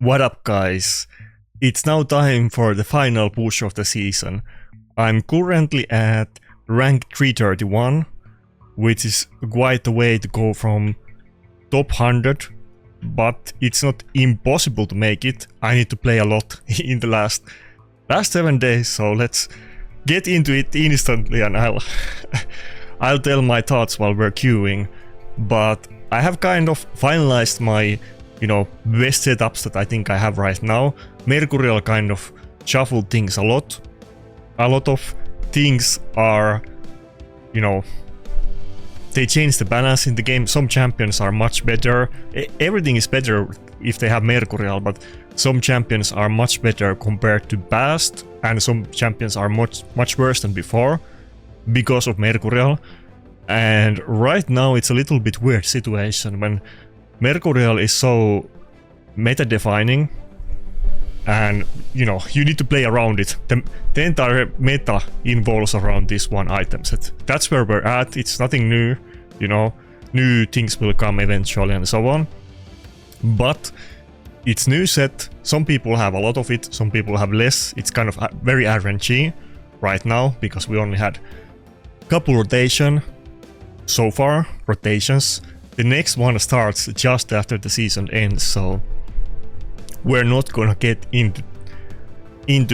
What up, guys? It's now time for the final push of the season. I'm currently at rank 331, which is quite a way to go from top 100, but it's not impossible to make it. I need to play a lot in the last 7 days, so let's get into it instantly and I'll tell my thoughts while we're queuing. But I have kind of finalized my best setups that I think I have right now. Mercurial kind of shuffled things a lot. A lot of things are, they change the balance in the game. Some champions are much better. Everything is better if they have Mercurial, but some champions are much better compared to past, and some champions are much worse than before because of Mercurial. And right now it's a little bit weird situation when Mercurial is so meta-defining, and you need to play around it. The entire meta involves around this one item set. That's where we're at. It's nothing new, new things will come eventually and so on. But it's new set. Some people have a lot of it, some people have less. It's kind of very RNG right now because we only had a couple rotations. The next one starts just after the season ends, so we're not gonna get into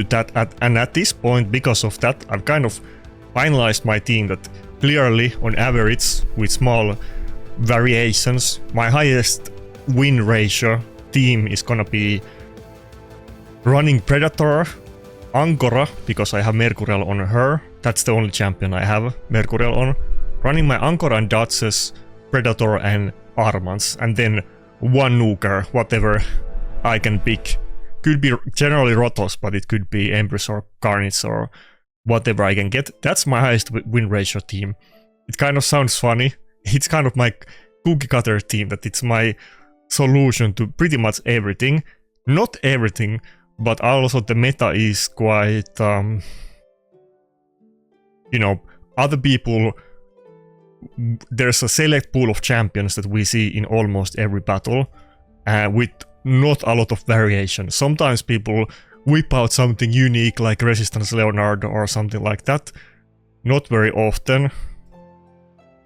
that. And at this point, because of that, I've kind of finalized my team that clearly, on average, with small variations, my highest win ratio team is gonna be running Predator, Ankora, because I have Mercurial on her. That's the only champion I have Mercurial on. Running my Ankora and Duchess, Predator and Armanz, and then one nuker, whatever I can pick. Could be generally Rotos, but it could be Embers or Carnage or whatever I can get. That's my highest win ratio team. It kind of sounds funny. It's kind of my cookie cutter team, that it's my solution to pretty much everything. Not everything, but also the meta is quite, other people. There's a select pool of champions that we see in almost every battle, with not a lot of variation. Sometimes people whip out something unique like Resistance Leonardo or something like that. Not very often.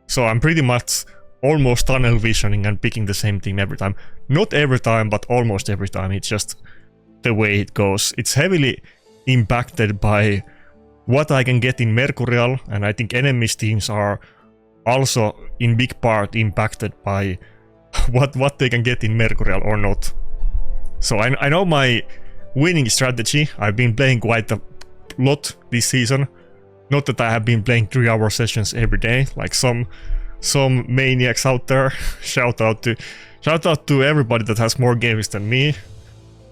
So I'm pretty much almost tunnel visioning and picking the same team every time. Not every time, but almost every time. It's just the way it goes. It's heavily impacted by what I can get in Mercurial, and I think enemies teams are also in big part impacted by what they can get in Mercurial or not. So I know my winning strategy. I've been playing quite a lot this season. Not that I have been playing 3-hour sessions every day like some maniacs out there. Shout out to everybody that has more games than me.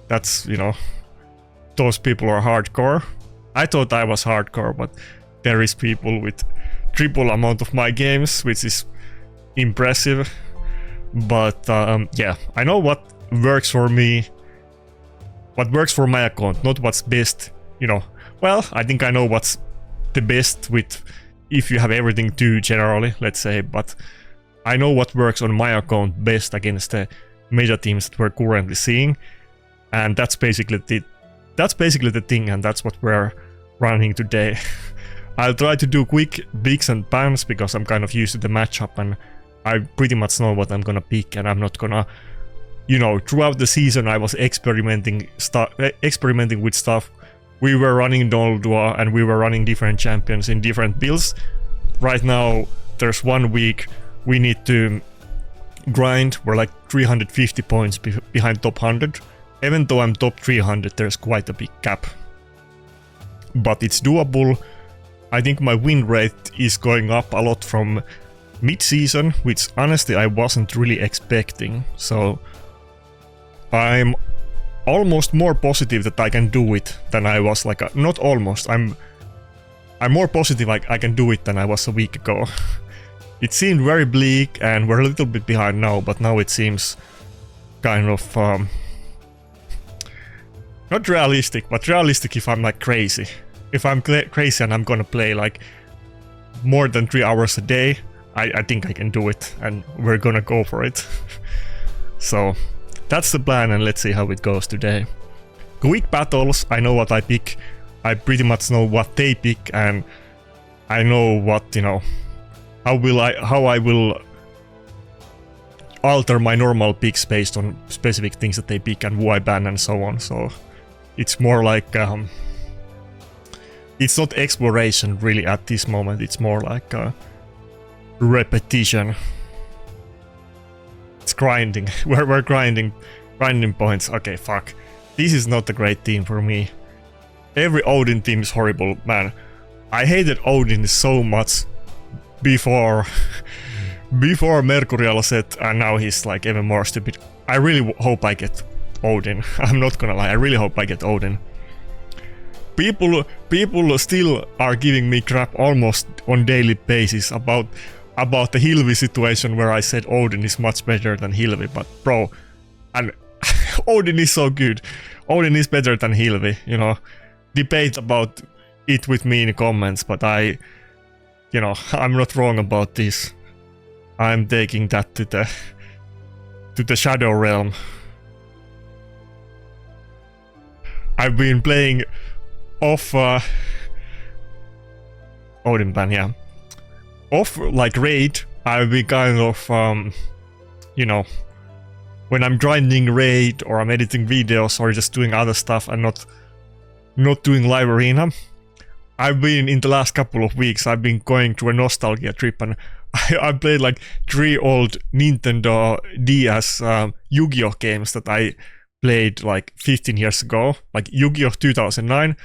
That's, those people are hardcore. I thought I was hardcore, but there is people with triple amount of my games, which is impressive. But yeah, I know what works for me, what works for my account, not what's best, well, I think I know what's the best with, if you have everything too generally, let's say, but I know what works on my account best against the meta teams that we're currently seeing, and that's basically the thing, and that's what we're running today. I'll try to do quick picks and pans because I'm kind of used to the matchup and I pretty much know what I'm gonna pick, and I'm not gonna, throughout the season I was experimenting with stuff. We were running Doldua and we were running different champions in different builds. Right now there's 1 week we need to grind. We're like 350 points behind top 100. Even though I'm top 300, there's quite a big gap. But it's doable. I think my win rate is going up a lot from mid-season, which honestly I wasn't really expecting. So I'm almost more positive that I can do it than I was not almost. I'm more positive I can do it than I was a week ago. It seemed very bleak and we're a little bit behind now, but now it seems kind of not realistic, but realistic if I'm crazy. If I'm crazy and I'm gonna play more than 3 hours a day, I think I can do it, and we're gonna go for it. So that's the plan, and let's see how it goes today. Quick battles, I know what I pick. I pretty much know what they pick, and I know what, you know, how I will alter my normal picks based on specific things that they pick and who I ban and so on. So it's more like it's not exploration really at this moment. It's more like repetition. It's grinding. We're grinding points. Okay, fuck. This is not a great team for me. Every Odin team is horrible, man. I hated Odin so much before Mercurial set, and now he's like even more stupid. I really hope I get Odin. I'm not gonna lie, I really hope I get Odin. People still are giving me crap almost on daily basis about the Hilvi situation, where I said Odin is much better than Hilvi, but bro, and Odin is so good. Odin is better than Hilvi, you know. Debate about it with me in the comments, but I'm not wrong about this. I'm taking that to the Shadow Realm. I've been playing off Odin ban, yeah. Off like raid, I've been kind of you know, when I'm grinding raid or I'm editing videos or just doing other stuff and not doing live arena. I've been, in the last couple of weeks, I've been going through a nostalgia trip, and I played like 3 old Nintendo DS Yu-Gi-Oh games that I played like 15 years ago, like Yu-Gi-Oh 2009,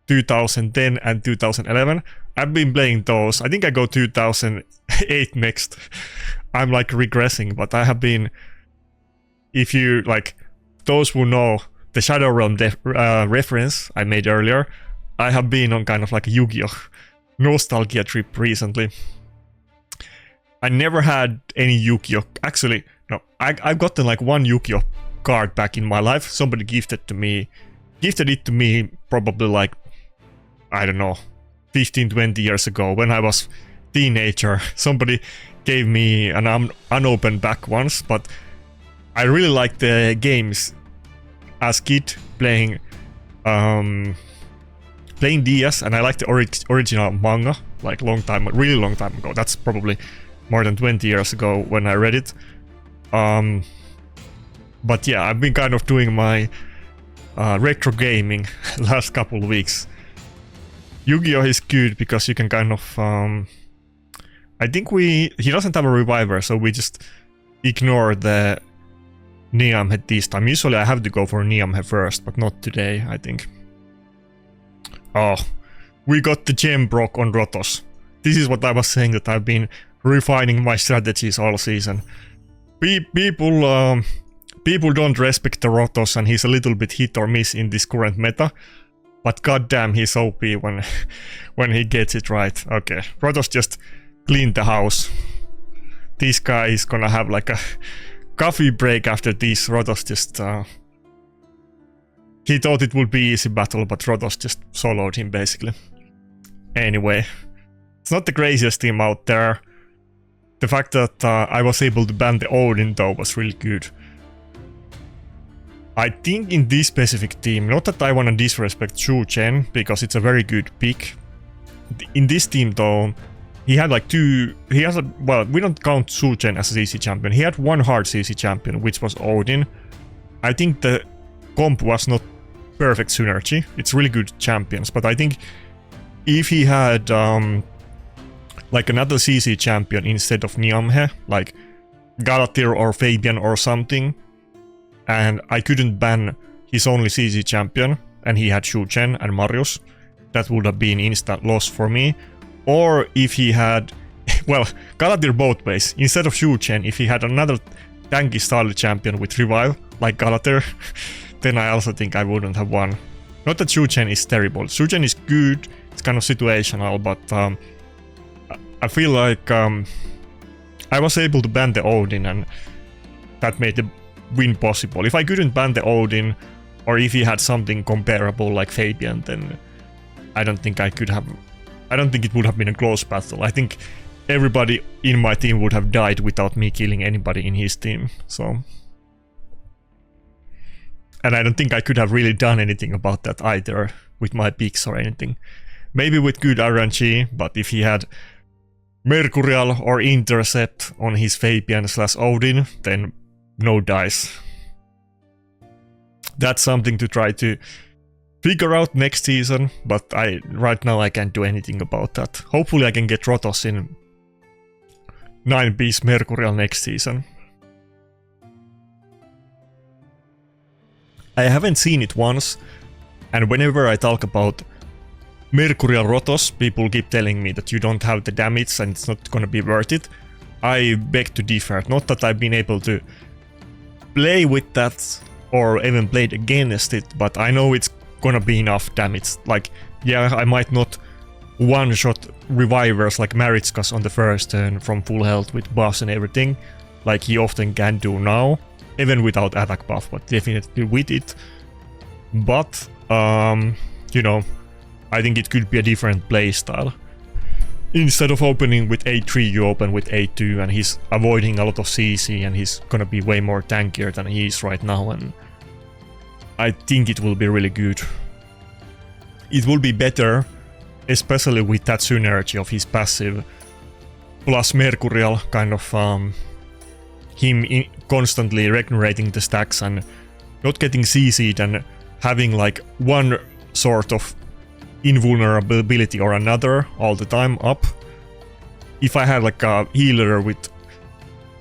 2010 and 2011. I've been playing those. I think I go 2008 next. I'm like regressing, but I have been, if you like, those who know the Shadow Realm reference I made earlier, I have been on kind of like a Yu-Gi-Oh nostalgia trip recently. I never had any Yu-Gi-Oh. Actually, no, I've gotten like 1 Yu-Gi-Oh card back in my life. Somebody gifted it to me probably like, I don't know, 15-20 years ago when I was teenager. Somebody gave me an unopened back once, but I really liked the games as kid playing DS, and I liked the original manga like really long time ago. That's probably more than 20 years ago when I read it. But yeah, I've been kind of doing my retro gaming last couple of weeks. Yu-Gi-Oh is good because you can kind of I think he doesn't have a reviver, so we just ignore the Niam head this time. Usually I have to go for Niam head first, but not today, I think. Oh, we got the gem broke on Rotos. This is what I was saying, that I've been refining my strategies all season. People don't respect the Rotos, and he's a little bit hit or miss in this current meta. But goddamn, he's OP when he gets it right. Okay, Rotos just cleaned the house. This guy is gonna have like a coffee break after this. Rotos just he thought it would be easy battle, but Rotos just soloed him basically. Anyway, it's not the craziest team out there. The fact that I was able to ban the Odin though was really good. I think in this specific team, not that I want to disrespect Xenogenesis, because it's a very good pick. In this team though, he had like well, we don't count Xenogenesis as a CC champion. He had 1 hard CC champion, which was Odin. I think the comp was not perfect synergy. It's really good champions, but I think if he had like another CC champion instead of Niamhe, like Galatir or Fabian or something, and I couldn't ban his only CC champion, and he had Xenogenesis and Marius, that would have been instant loss for me. Or if he had, well, Galatir both ways. Instead of Xenogenesis, if he had another tanky style champion with revive, like Galatir, then I also think I wouldn't have won. Not that Xenogenesis is terrible. Xenogenesis is good, it's kind of situational, but I feel like I was able to ban the Odin, and that made the win possible. If I couldn't ban the Odin, or if he had something comparable like Fabian, then I don't think I could have. I don't think it would have been a close battle. I think everybody in my team would have died without me killing anybody in his team. So And I don't think I could have really done anything about that either with my picks or anything. Maybe with good RNG, but if he had Mercurial or Intercept on his Fabian/Odin, then no dice. That's something to try to figure out next season, but right now I can't do anything about that. Hopefully I can get Rotos in 9-piece Mercurial next season. I haven't seen it once, and whenever I talk about Mercurial Rotos, people keep telling me that you don't have the damage and it's not gonna be worth it. I beg to differ. Not that I've been able to play with that or even played against it, but I know it's gonna be enough damage. Like, yeah, I might not one-shot revivers like Maritskas on the first turn from full health with buffs and everything, like he often can do now, even without attack buff, but definitely with it. But, you know, I think it could be a different playstyle. Instead of opening with A3, you open with A2, and he's avoiding a lot of CC, and he's gonna be way more tankier than he is right now, and I think it will be really good. It will be better, especially with that synergy of his passive plus Mercurial, kind of him constantly regenerating the stacks and not getting CC'd and having like one sort of invulnerability or another all the time up. If I had like a healer with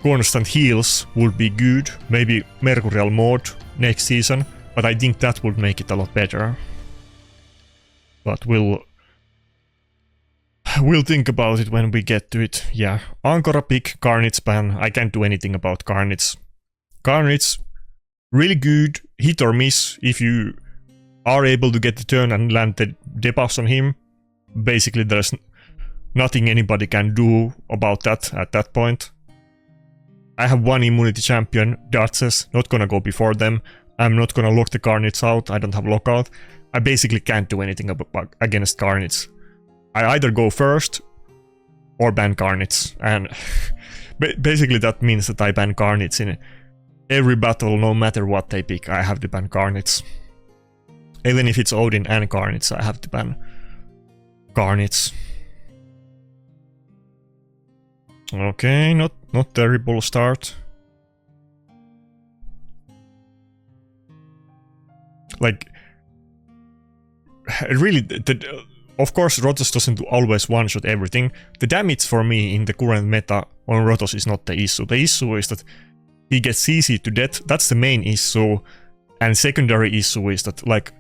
constant heals would be good, maybe Mercurial mode next season, but I think that would make it a lot better. But we'll think about it when we get to it. Yeah, Ankara pick, Carnage ban. I can't do anything about Carnage. Carnage, really good, hit or miss if you are able to get the turn and land the debuffs on him. Basically, there's nothing anybody can do about that at that point. I have one immunity champion, Dartses, not gonna go before them. I'm not gonna lock the Carnage out, I don't have lockout. I basically can't do anything against Carnage. I either go first or ban Carnage, and basically that means that I ban Carnage in every battle, no matter what they pick. I have to ban Carnage. Even if it's Odin and Carnage, I have to ban Carnage. Okay, not terrible start. Like, really, of course Rotos doesn't always one-shot everything. The damage for me in the current meta on Rotos is not the issue. The issue is that he gets CC to death, that's the main issue. And secondary issue is that, like,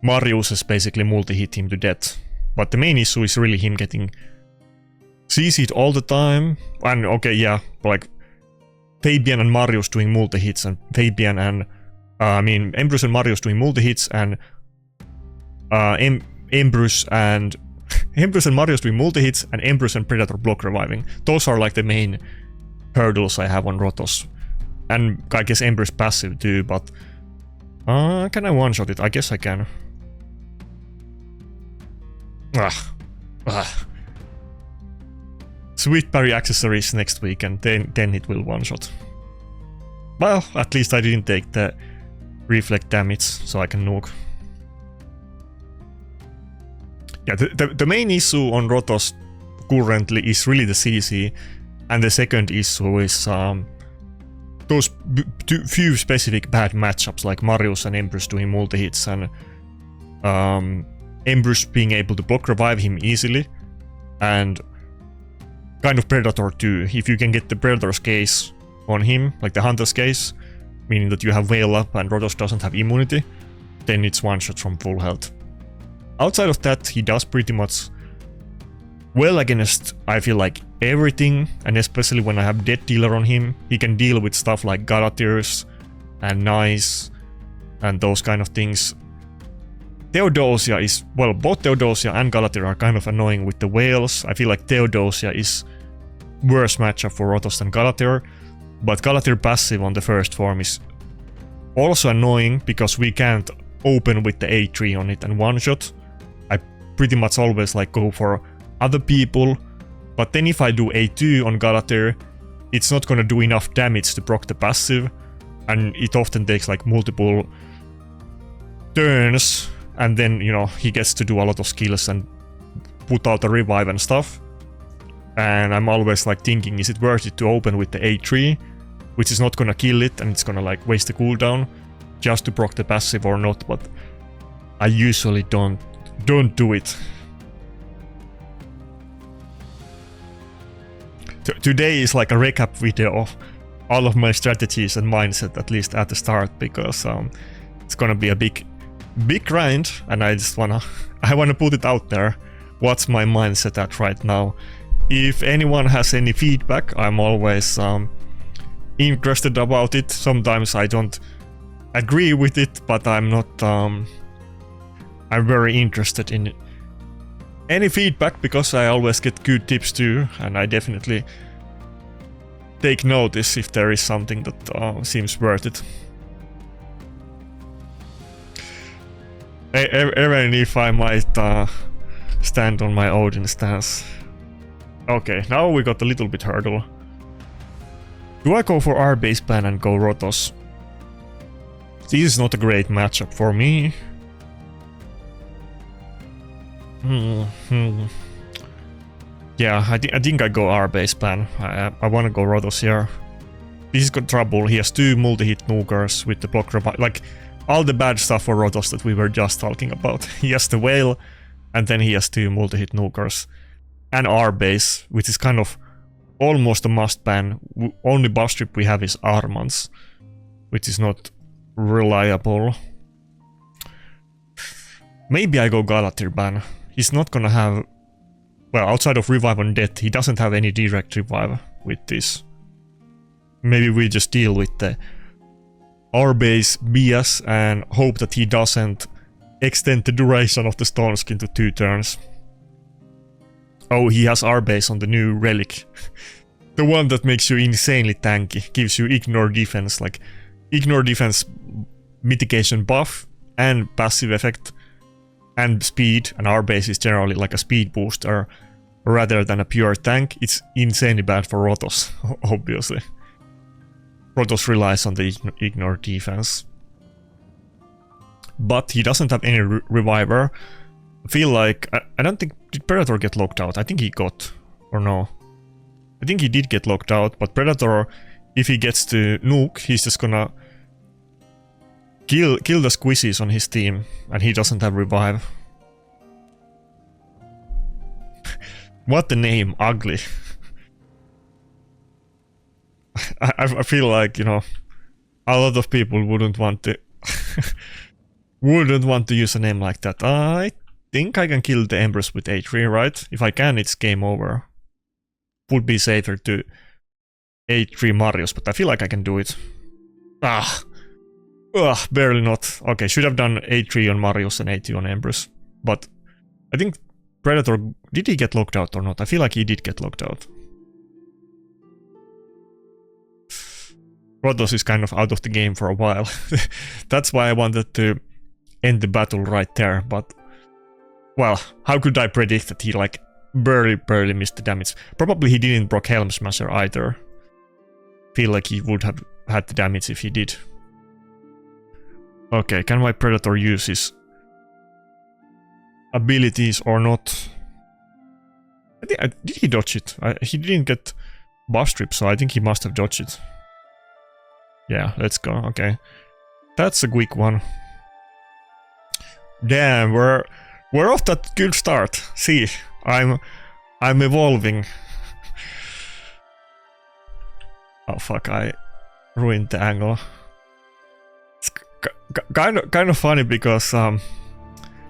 Marius has basically multi-hit him to death. But the main issue is really him getting CC'd all the time. And okay, yeah, like Fabian and Marius doing multi-hits, and Fabian and Embers and Marius doing multi-hits, and Embers and Embers and Marius doing multi-hits, and Embers and Predator block reviving. Those are like the main hurdles I have on Rotos. And I guess Embers passive too, but can I one-shot it? I guess I can. Sweet parry accessories next week, and then it will one-shot. Well, at least I didn't take the reflect damage, so I can nuke. Yeah, the main issue on Rotos currently is really the CC, and the second issue is those few specific bad matchups, like Marius and Embers doing multi-hits, and Embers being able to block revive him easily, and kind of Predator too. If you can get the Predator's case on him, like the Hunter's case, meaning that you have Veil up and Rotos doesn't have immunity, then it's one shot from full health. Outside of that, he does pretty much well against, I feel like, everything, and especially when I have Death Dealer on him, he can deal with stuff like Galatirs and Nice and those kind of things. Theodosia is, well, both Theodosia and Galatir are kind of annoying with the whales. I feel like Theodosia is worse matchup for Rotos than Galatir, but Galatir passive on the first form is also annoying because we can't open with the A3 on it and one shot. I pretty much always like go for other people, but then if I do A2 on Galatir, it's not gonna do enough damage to proc the passive, and it often takes like multiple turns, and then, you know, he gets to do a lot of skills and put out a revive and stuff. And I'm always like thinking, is it worth it to open with the A3, which is not gonna kill it and it's gonna like waste the cooldown just to proc the passive or not, but I usually don't do it. Today is like a recap video of all of my strategies and mindset, at least at the start, because it's gonna be a big grind, and I wanna put it out there. What's my mindset at right now? If anyone has any feedback, I'm always interested about it. Sometimes I don't agree with it, but I'm not. I'm very interested in any feedback because I always get good tips too, and I definitely take notice if there is something that seems worth it. Even if I might stand on my Odin stance. Okay, now we got a little bit hurdle. Do I go for Arbase ban and go Rotos? This is not a great matchup for me. Yeah, I think I go Arbase ban. I wanna go Rotos here. This is got trouble. He has 2 multi-hit nukers with the block revive. Like, all the bad stuff for Rotos that we were just talking about. He has the whale, and then he has 2 multi-hit nukers. And Arbase, which is kind of almost a must ban. Only buff strip we have is Armanz, which is not reliable. Maybe I go Galatir ban. He's not gonna have... Well, outside of revive on death, he doesn't have any direct revive with this. Maybe we just deal with the Arbase BS and hope that he doesn't extend the duration of the stone skin to 2 turns. Oh, he has Arbase on the new relic. The one that makes you insanely tanky, gives you ignore defense, like ignore defense mitigation buff and passive effect and speed, and Arbase is generally like a speed booster rather than a pure tank. It's insanely bad for Rotos, obviously. Rotos relies on the ignore defense. But he doesn't have any reviver. I feel like... I don't think... Did Predator get locked out? I think he got... Or no? I think he did get locked out, but Predator, if he gets to nuke, he's just gonna... Kill the squishies on his team, and he doesn't have revive. What the name? Ugly. I feel like, you know, a lot of people wouldn't want to... wouldn't want to use a name like that. I think I can kill the Embers with A3, right? If I can, it's game over. Would be safer to A3 Marius, but I feel like I can do it. Ah! Ugh, barely not. Okay, should have done A3 on Marius and A2 on Embers. But I think Predator... Did he get locked out or not? I feel like he did get locked out. Rotos is kind of out of the game for a while. That's why I wanted to end the battle right there, but... Well, how could I predict that he like barely missed the damage? Probably he didn't proc Helm Smasher either. Feel like he would have had the damage if he did. Okay, can my Predator use his abilities or not? Did he dodge it? He didn't get buff strip, so I think he must have dodged it. Yeah, let's go. Okay, that's a quick one. Damn, we're off that good start. See, I'm evolving. Oh fuck! I ruined the angle. It's kind of funny because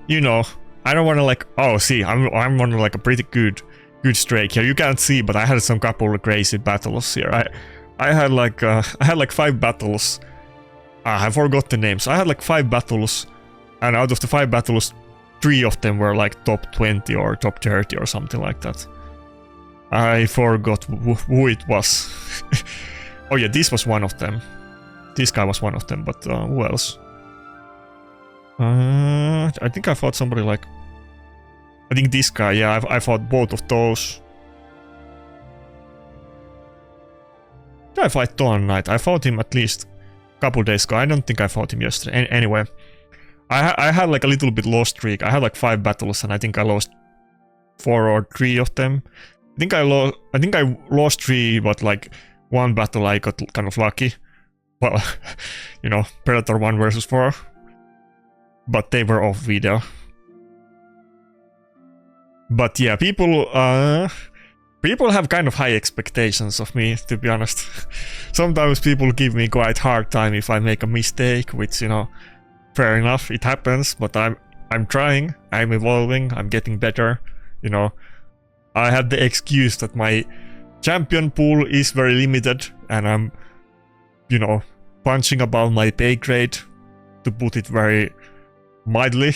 you know, I don't want to like. Oh, see, I'm on like a pretty good streak here. You can't see, but I had some couple of crazy battles here. I had like 5 battles. I forgot the names. I had like 5 battles, and out of the 5 battles, 3 of them were like top 20 or top 30 or something like that. I forgot who it was. Oh yeah, this was one of them. This guy was one of them, but who else? I think I fought somebody like... I think this guy, yeah, I fought both of those. Did I fight Dawn Knight? I fought him at least a couple days ago. I don't think I fought him yesterday. Anyway, I had like a little bit lost streak. I had like 5 battles and I think I lost 4 or 3 of them. I think I lost 3, but like 1 battle I got kind of lucky. Well, you know, Predator 1 versus 4. But they were off video. But yeah, people have kind of high expectations of me, to be honest. Sometimes people give me quite hard time if I make a mistake, which, you know, fair enough, it happens, but I'm trying, I'm evolving, I'm getting better, you know. I had the excuse that my champion pool is very limited and I'm, you know, punching above my pay grade, to put it very mildly.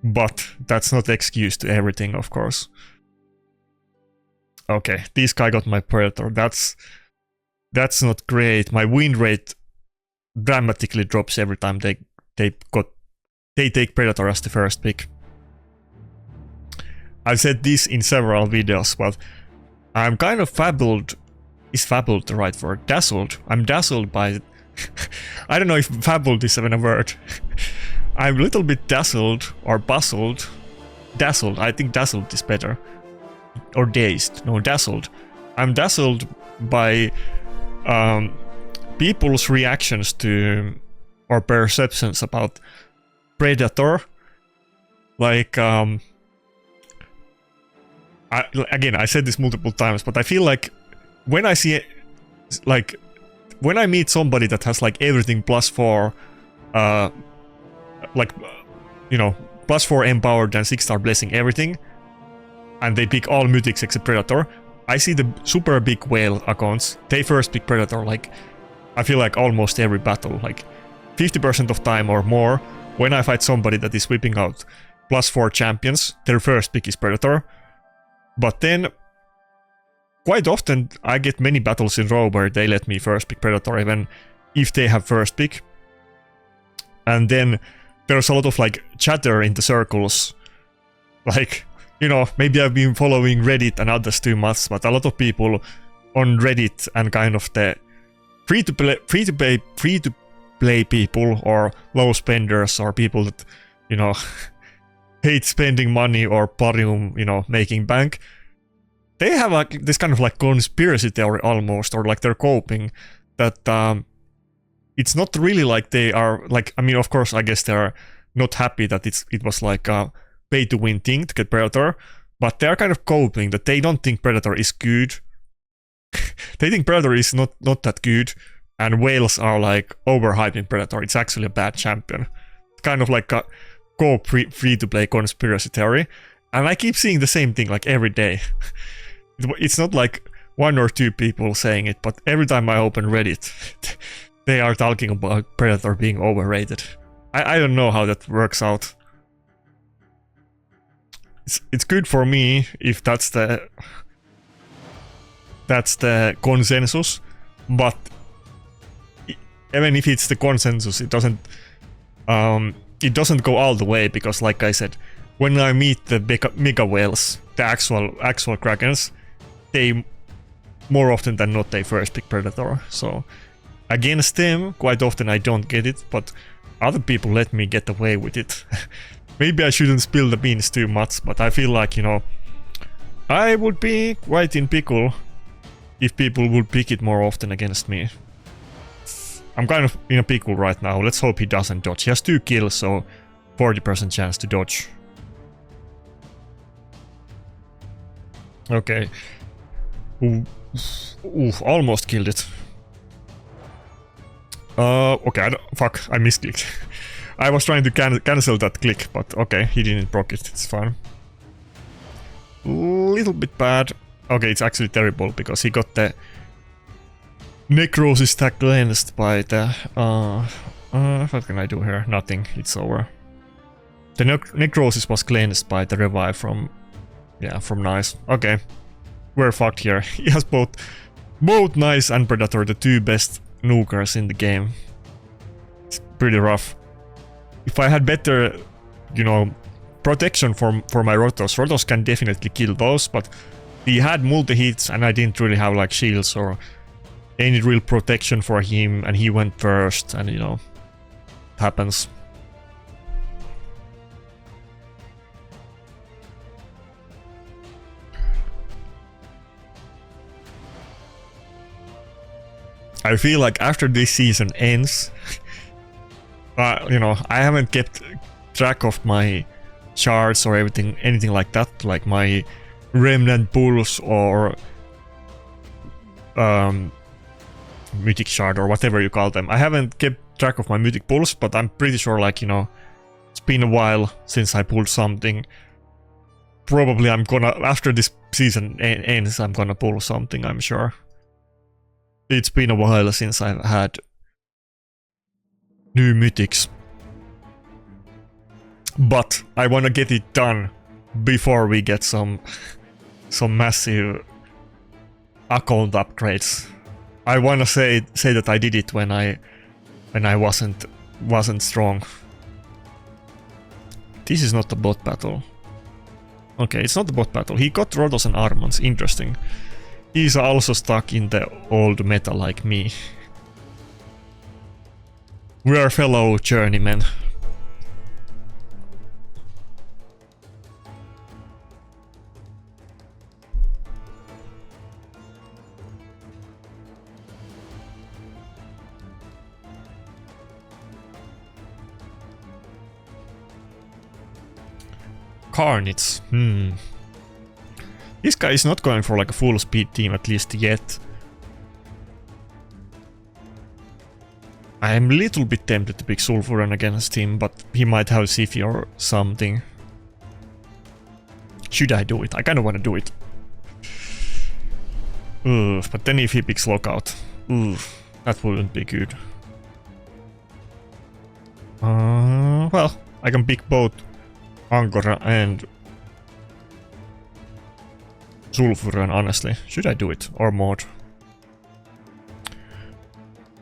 But that's not the excuse to everything, of course. Okay, this guy got my Predator. That's not great. My win rate dramatically drops every time they take Predator as the first pick. I've said this in several videos, but I'm kind of fabled. Is fabled the right word? Dazzled. I'm dazzled by... I don't know if fabled is even a word. I'm a little bit dazzled or puzzled. Dazzled. I think dazzled is better. Or dazed. No, dazzled. I'm dazzled by people's reactions to or perceptions about Predator. Like, again, I said this multiple times, but I feel like when I see, like, when I meet somebody that has like everything +4, like, you know, +4 empowered and 6-star blessing everything, and they pick all mythics except Predator, I see the super big whale accounts, they first pick Predator, like, I feel like almost every battle, like 50% of time or more, when I fight somebody that is whipping out +4 champions, their first pick is Predator. But then, quite often, I get many battles in a row where they let me first pick Predator, even if they have first pick. And then there's a lot of like chatter in the circles. Like, you know, maybe I've been following Reddit and others too much, but a lot of people on Reddit and kind of the free to play people or low spenders or people that, you know, hate spending money or parium, you know, making bank. They have like this kind of like conspiracy theory almost, or like they're coping that it's not really like they are like, I mean, of course, I guess they're not happy that it was like a pay to win thing to get Predator, but they're kind of coping that they don't think Predator is good. They think Predator is not that good, and whales are like overhyping Predator. It's actually a bad champion. It's kind of like a free-to-play conspiracy theory, and I keep seeing the same thing like every day. It's not like 1 or 2 people saying it, but every time I open Reddit, they are talking about Predator being overrated. I don't know how that works out. It's good for me if that's the consensus, but even if it's the consensus, it doesn't go all the way, because like I said, when I meet the mega whales, the actual krakens, they more often than not they first pick Predator. So against them, quite often I don't get it, but other people let me get away with it. Maybe I shouldn't spill the beans too much, but I feel like, you know, I would be quite in pickle if people would pick it more often against me. I'm kind of in a pickle right now. Let's hope he doesn't dodge. He has 2 kills, so 40% chance to dodge. Okay. Oof, almost killed it. Okay, fuck, I misclicked. I was trying to cancel that click, but okay, he didn't proc it, it's fine. Little bit bad. Okay, it's actually terrible, because he got the necrosis tag cleansed by the... what can I do here? Nothing, it's over. The necrosis was cleansed by the revive from... yeah, from Nice. Okay, we're fucked here. He has both Nice and Predator, the 2 best nukers in the game. It's pretty rough. If I had better, you know, protection for my Rotos can definitely kill those, but he had multi-hits and I didn't really have like shields or any real protection for him, and he went first, and you know, it happens. I feel like after this season ends, you know, I haven't kept track of my shards or anything like that, like my remnant pulls or mythic shard or whatever you call them. I haven't kept track of my mythic pulls, but I'm pretty sure, like, you know, it's been a while since I pulled something. Probably I'm gonna, after this season ends, I'm gonna pull something, I'm sure. It's been a while since I've had new mythics. But I wanna get it done before we get some massive account upgrades. I wanna say that I did it when I wasn't strong. This is not a bot battle. Okay, it's not a bot battle. He got Rotos and Armanz. Interesting. He's also stuck in the old meta like me. We are fellow journeymen. Carnage. This guy is not going for like a full speed team, at least yet. I am a little bit tempted to pick Sulfuran against him, but he might have Siphi or something. Should I do it? I kinda wanna do it. But then if he picks Lockout, that wouldn't be good. Well, I can pick both Angora and Sulfuran, honestly. Should I do it? Or Mod?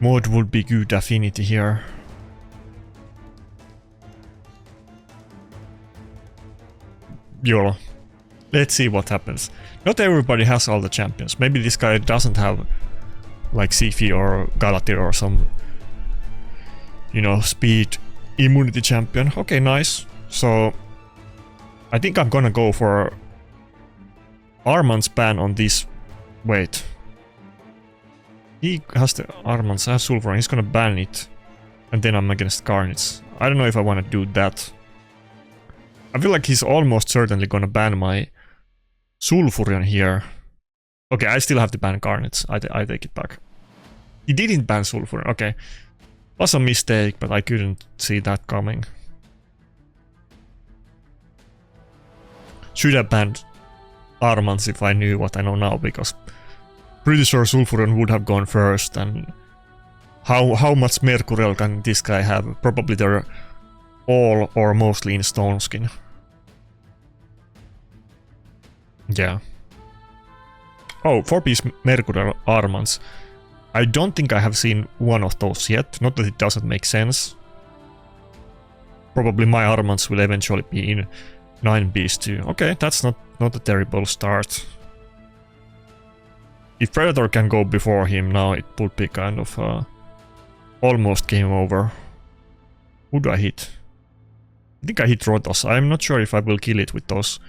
Mod would be good affinity here. YOLO. Let's see what happens. Not everybody has all the champions. Maybe this guy doesn't have like Siphi or Galatir or some, you know, speed immunity champion. Okay, nice. So I think I'm gonna go for Armanz ban on this. Wait. He has the Armanz, has Sulfuran, he's gonna ban it. And then I'm against Carnage. I don't know if I wanna do that. I feel like he's almost certainly gonna ban my Sulfuran here. Okay, I still have to ban Carnage. I take it back. He didn't ban Sulfuran, okay. Was a mistake, but I couldn't see that coming. Should have banned Armanz if I knew what I know now, because pretty sure Sulfuran would have gone first, and how much Mercurial can this guy have? Probably they're all or mostly in stone skin. Yeah. Oh, 4-piece Mercurial Armanz. I don't think I have seen one of those yet, not that it doesn't make sense. Probably my Armanz will eventually be in 9-piece too. Okay, that's not a terrible start. If Predator can go before him now, it would be kind of almost game over. Who do I hit? I think I hit Rotos. I'm not sure if I will kill it with those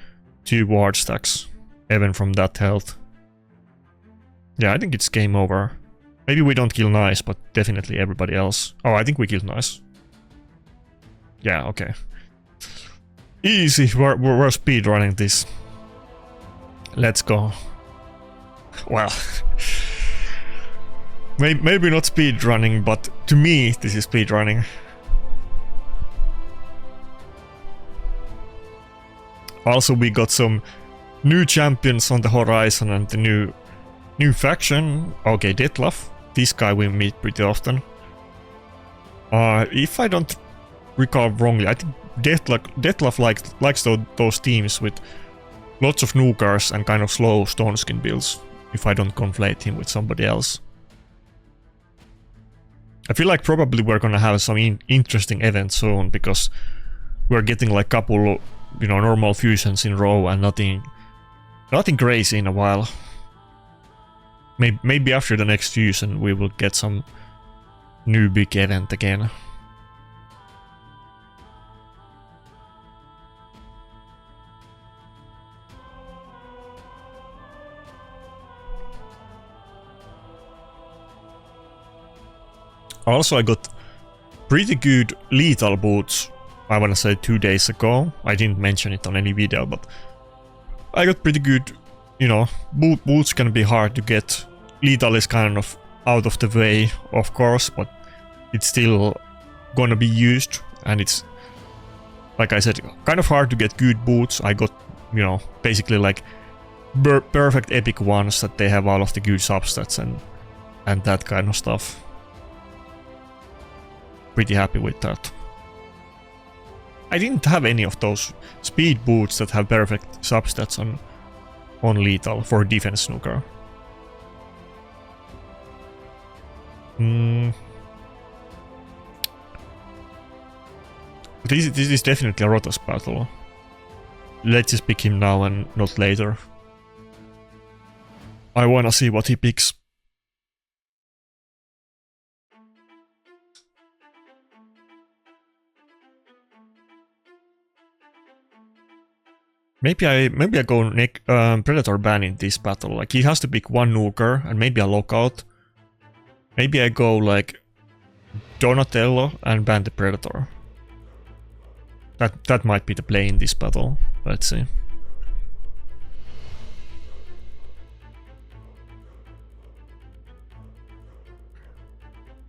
2 ward stacks, even from that health. Yeah, I think it's game over. Maybe we don't kill Nice, but definitely everybody else. Oh, I think we killed Nice. Yeah, okay. Easy, we're speedrunning this. Let's go. Well, maybe not speedrunning, but to me this is speedrunning. Also, we got some new champions on the horizon and the new faction. Okay, Detlef. This guy we meet pretty often. If I don't recall wrongly, I think Detlef likes those teams with lots of nukers and kind of slow stone skin builds, if I don't conflate him with somebody else. I feel like probably we're gonna have some interesting events soon, because we're getting like couple, you know, normal fusions in a row and nothing crazy in a while. Maybe after the next fusion we will get some new big event again. Also, I got pretty good lethal boots, I wanna say 2 days ago. I didn't mention it on any video, but I got pretty good, you know, boots can be hard to get. Lethal is kind of out of the way, of course, but it's still gonna be used, and it's, like I said, kind of hard to get good boots. I got, you know, basically like perfect epic ones that they have all of the good substats and that kind of stuff. Pretty happy with that. I didn't have any of those speed boots that have perfect substats on lethal for defense snooker. This is definitely a Rotos battle. Let's just pick him now and not later. I wanna see what he picks. Maybe I go Predator ban in this battle. Like, he has to pick one nuker and maybe a lockout. Maybe I go like Donatello and ban the Predator. That might be the play in this battle. Let's see.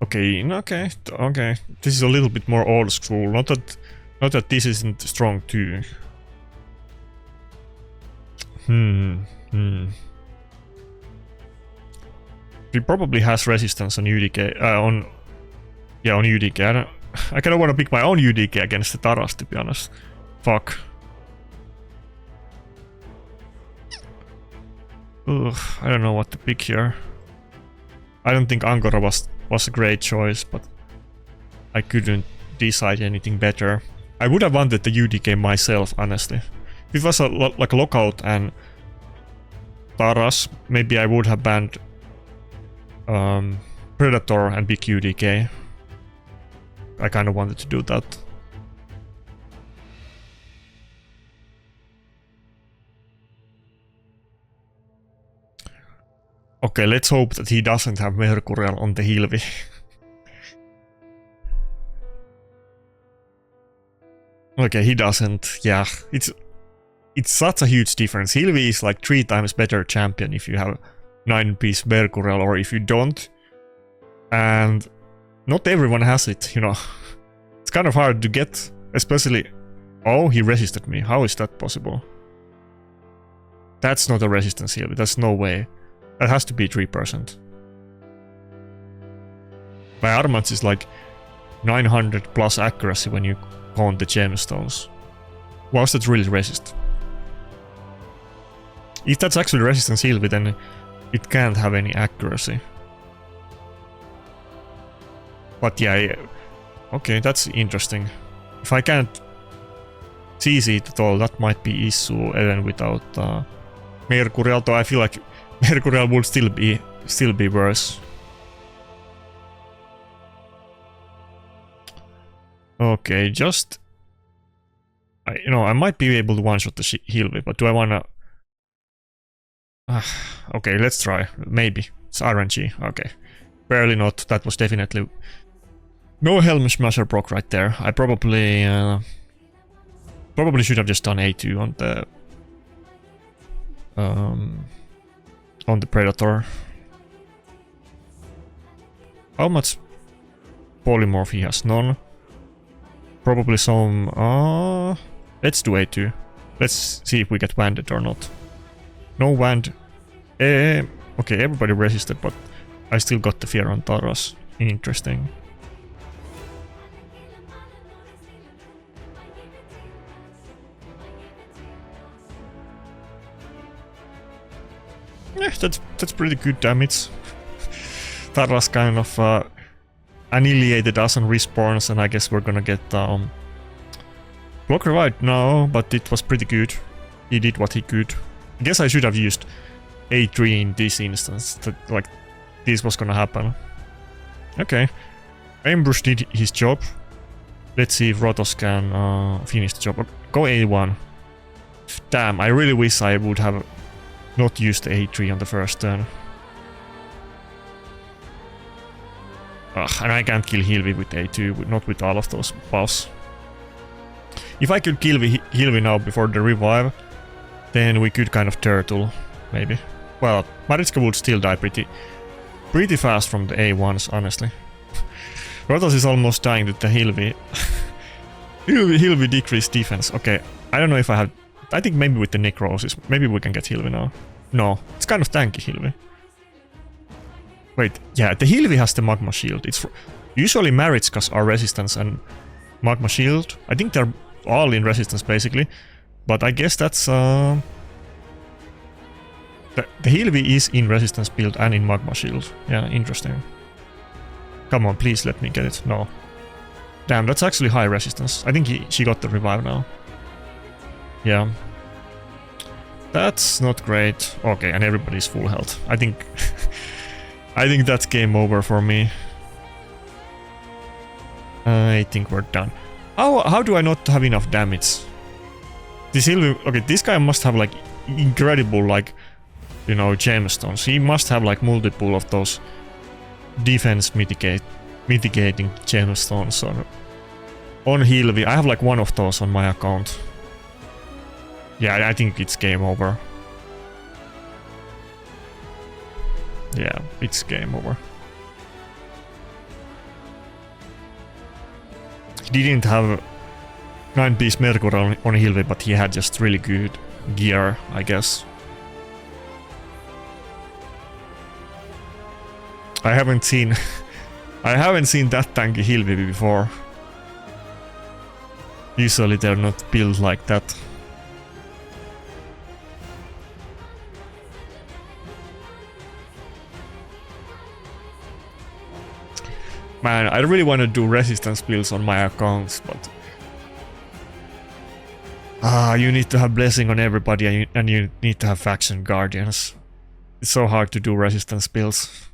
Okay. This is a little bit more old school. Not that this isn't strong too. He probably has resistance on UDK. On UDK. I kind of want to pick my own UDK against the Taras, to be honest. Fuck. Ugh, I don't know what to pick here. I don't think Angora was a great choice, but I couldn't decide anything better. I would have wanted the UDK myself, honestly. If it was like a lockout and Taras, maybe I would have banned Predator and big UDK. I kind of wanted to do that. Okay, let's hope that he doesn't have Mercurial on the Hilvi. Okay, he doesn't. Yeah, it's such a huge difference. Hilvi is like 3 times better champion if you have 9-piece Mercurial, or if you don't. And not everyone has it, you know. It's kind of hard to get, especially... Oh, he resisted me. How is that possible? That's not a resistance Hilvi. That's no way. That has to be 3%. My Armanz is like 900 plus accuracy when you count the gemstones. Was that really resist? If that's actually resistance Hilvi, then it can't have any accuracy. But yeah, okay, that's interesting. If I can't CC it at all, that might be issue even without Mercurial, though I feel like Mercurial would still be worse. Okay, just... I might be able to one-shot the Hilvi, but do I wanna... okay, let's try. Maybe. It's RNG. Okay. Barely not. That was definitely... No Helm Smasher proc right there. I probably should have just done A2 on the Predator. How much polymorph he has? None. Probably some... let's do A2. Let's see if we get wanded or not. No wand. Okay, everybody resisted, but I still got the fear on Taras. Interesting. Yeah, that's pretty good damage. Taras kind of annihilated us on respawns, and I guess we're gonna get block revive. No, but it was pretty good. He did what he could. I guess I should have used A3 in this instance. That, like, this was gonna happen. Okay. Embers did his job. Let's see if Rotos can finish the job. Go A1. Damn, I really wish I would have not used the A3 on the first turn. Ugh, and I can't kill Hilvi with A2, not with all of those buffs. If I could kill Hilvi now before the revive, then we could kind of turtle, maybe. Well, Maritzka would still die pretty fast from the A1s, honestly. Rotos is almost dying to the Hilvi. Hilvi decreased defense. Okay, I don't know if I have... I think maybe with the Necrosis, maybe we can get Hilvi now. No, it's kind of tanky Hilvi. Wait, yeah, the Hilvi has the Magma Shield. It's usually Maritzkas are resistance and Magma Shield. I think they're all in resistance basically, but I guess that's the Hilvi is in resistance build and in Magma Shield. Yeah, interesting. Come on, please let me get it. No. Damn, that's actually high resistance. I think she got the revive now. Yeah. That's not great. Okay, and everybody's full health. I think I think that's game over for me. I think we're done. How do I not have enough damage? This Hilvi, okay, this guy must have like incredible, like, you know, gemstones. He must have like multiple of those defense mitigating gemstones on Hilvi. I have like one of those on my account. Yeah, I think it's game over. Yeah, it's game over. He didn't have 9-piece Mercury on Hilvi, but he had just really good gear, I guess. I haven't seen that tanky Hilvi before. Usually they're not built like that. Man, I really want to do resistance builds on my accounts, but... you need to have blessing on everybody and you need to have faction guardians. It's so hard to do resistance builds.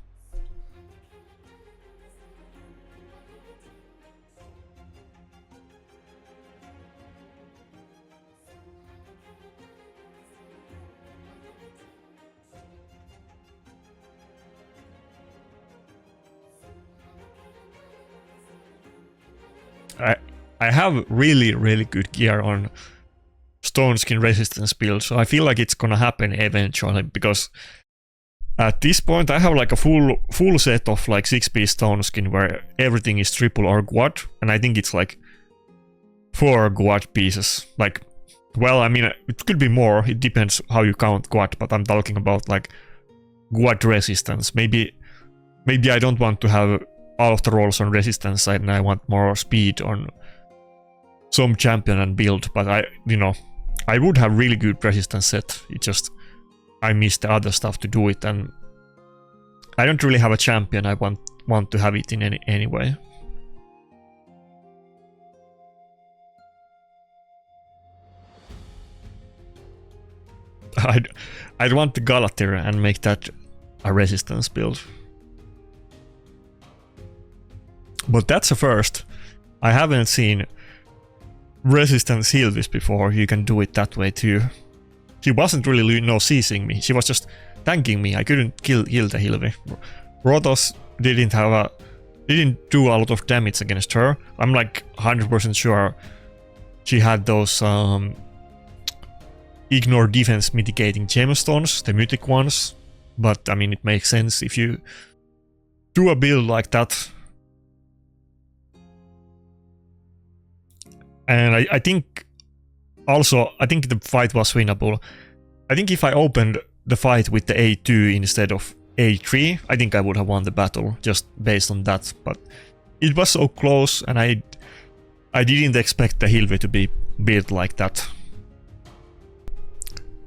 I have really good gear on Stone Skin resistance build, so I feel like it's gonna happen eventually, because at this point I have like a full set of like 6-piece Stone Skin where everything is triple or quad, and I think it's like 4 quad pieces. Like, well, I mean, it could be more, it depends how you count quad, but I'm talking about like quad resistance. Maybe I don't want to have all of the rolls on resistance side and I want more speed on some champion and build, but I would have really good resistance set. It just, I missed the other stuff to do it, and I don't really have a champion I want to have it in any way. I'd want the Galatir and make that a resistance build. But that's a first. I haven't seen resistance heal this before. You can do it that way too. She wasn't really seizing me. She was just tanking me. I couldn't kill the Hilvi. Rotos didn't do a lot of damage against her. I'm like 100% sure she had those ignore defense mitigating gemstones, the mythic ones. But I mean, it makes sense if you do a build like that. And I think also, I think the fight was winnable. I think if I opened the fight with the A2 instead of A3, I think I would have won the battle just based on that. But it was so close, and I didn't expect the Hilvi to be built like that.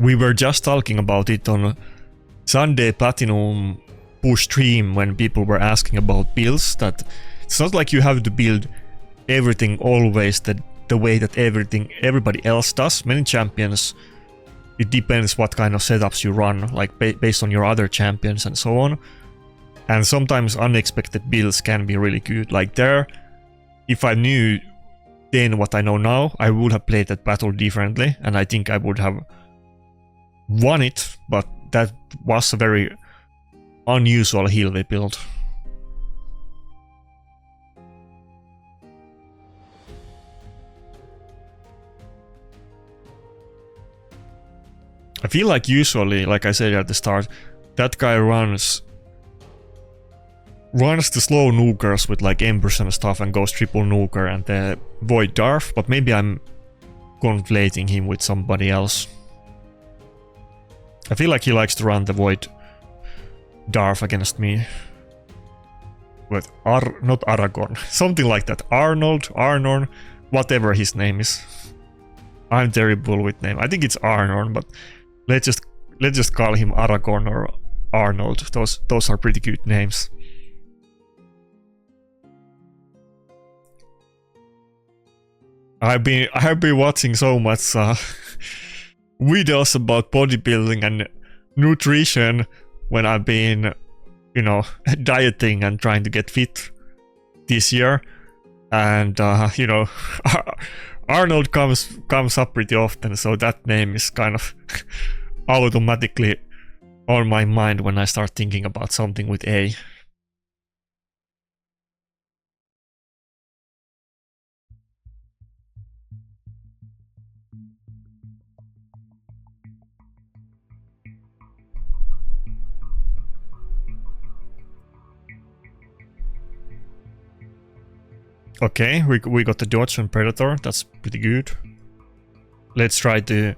We were just talking about it on Sunday Platinum push stream when people were asking about builds, that it's not like you have to build everything always the way that everybody else does. Many champions, it depends what kind of setups you run, like based on your other champions and so on. And sometimes unexpected builds can be really good. Like there, if I knew then what I know now, I would have played that battle differently, and I think I would have won it, but that was a very unusual Hilvi build. I feel like usually, like I said at the start, that guy runs the slow nukers with like Embers and stuff and goes triple nuker and the Void Darth, but maybe I'm conflating him with somebody else. I feel like he likes to run the Void Darth against me. With not Aragorn, something like that. Arnorn, whatever his name is. I'm terrible with name. I think it's Arnorn, but let's just call him Aragorn or Arnold. Those are pretty good names. I have been watching so much videos about bodybuilding and nutrition when I've been, you know, dieting and trying to get fit this year, and you know, Arnold comes up pretty often, so that name is kind of automatically on my mind when I start thinking about something with A. Okay, we got the dodge and predator, that's pretty good. Let's try to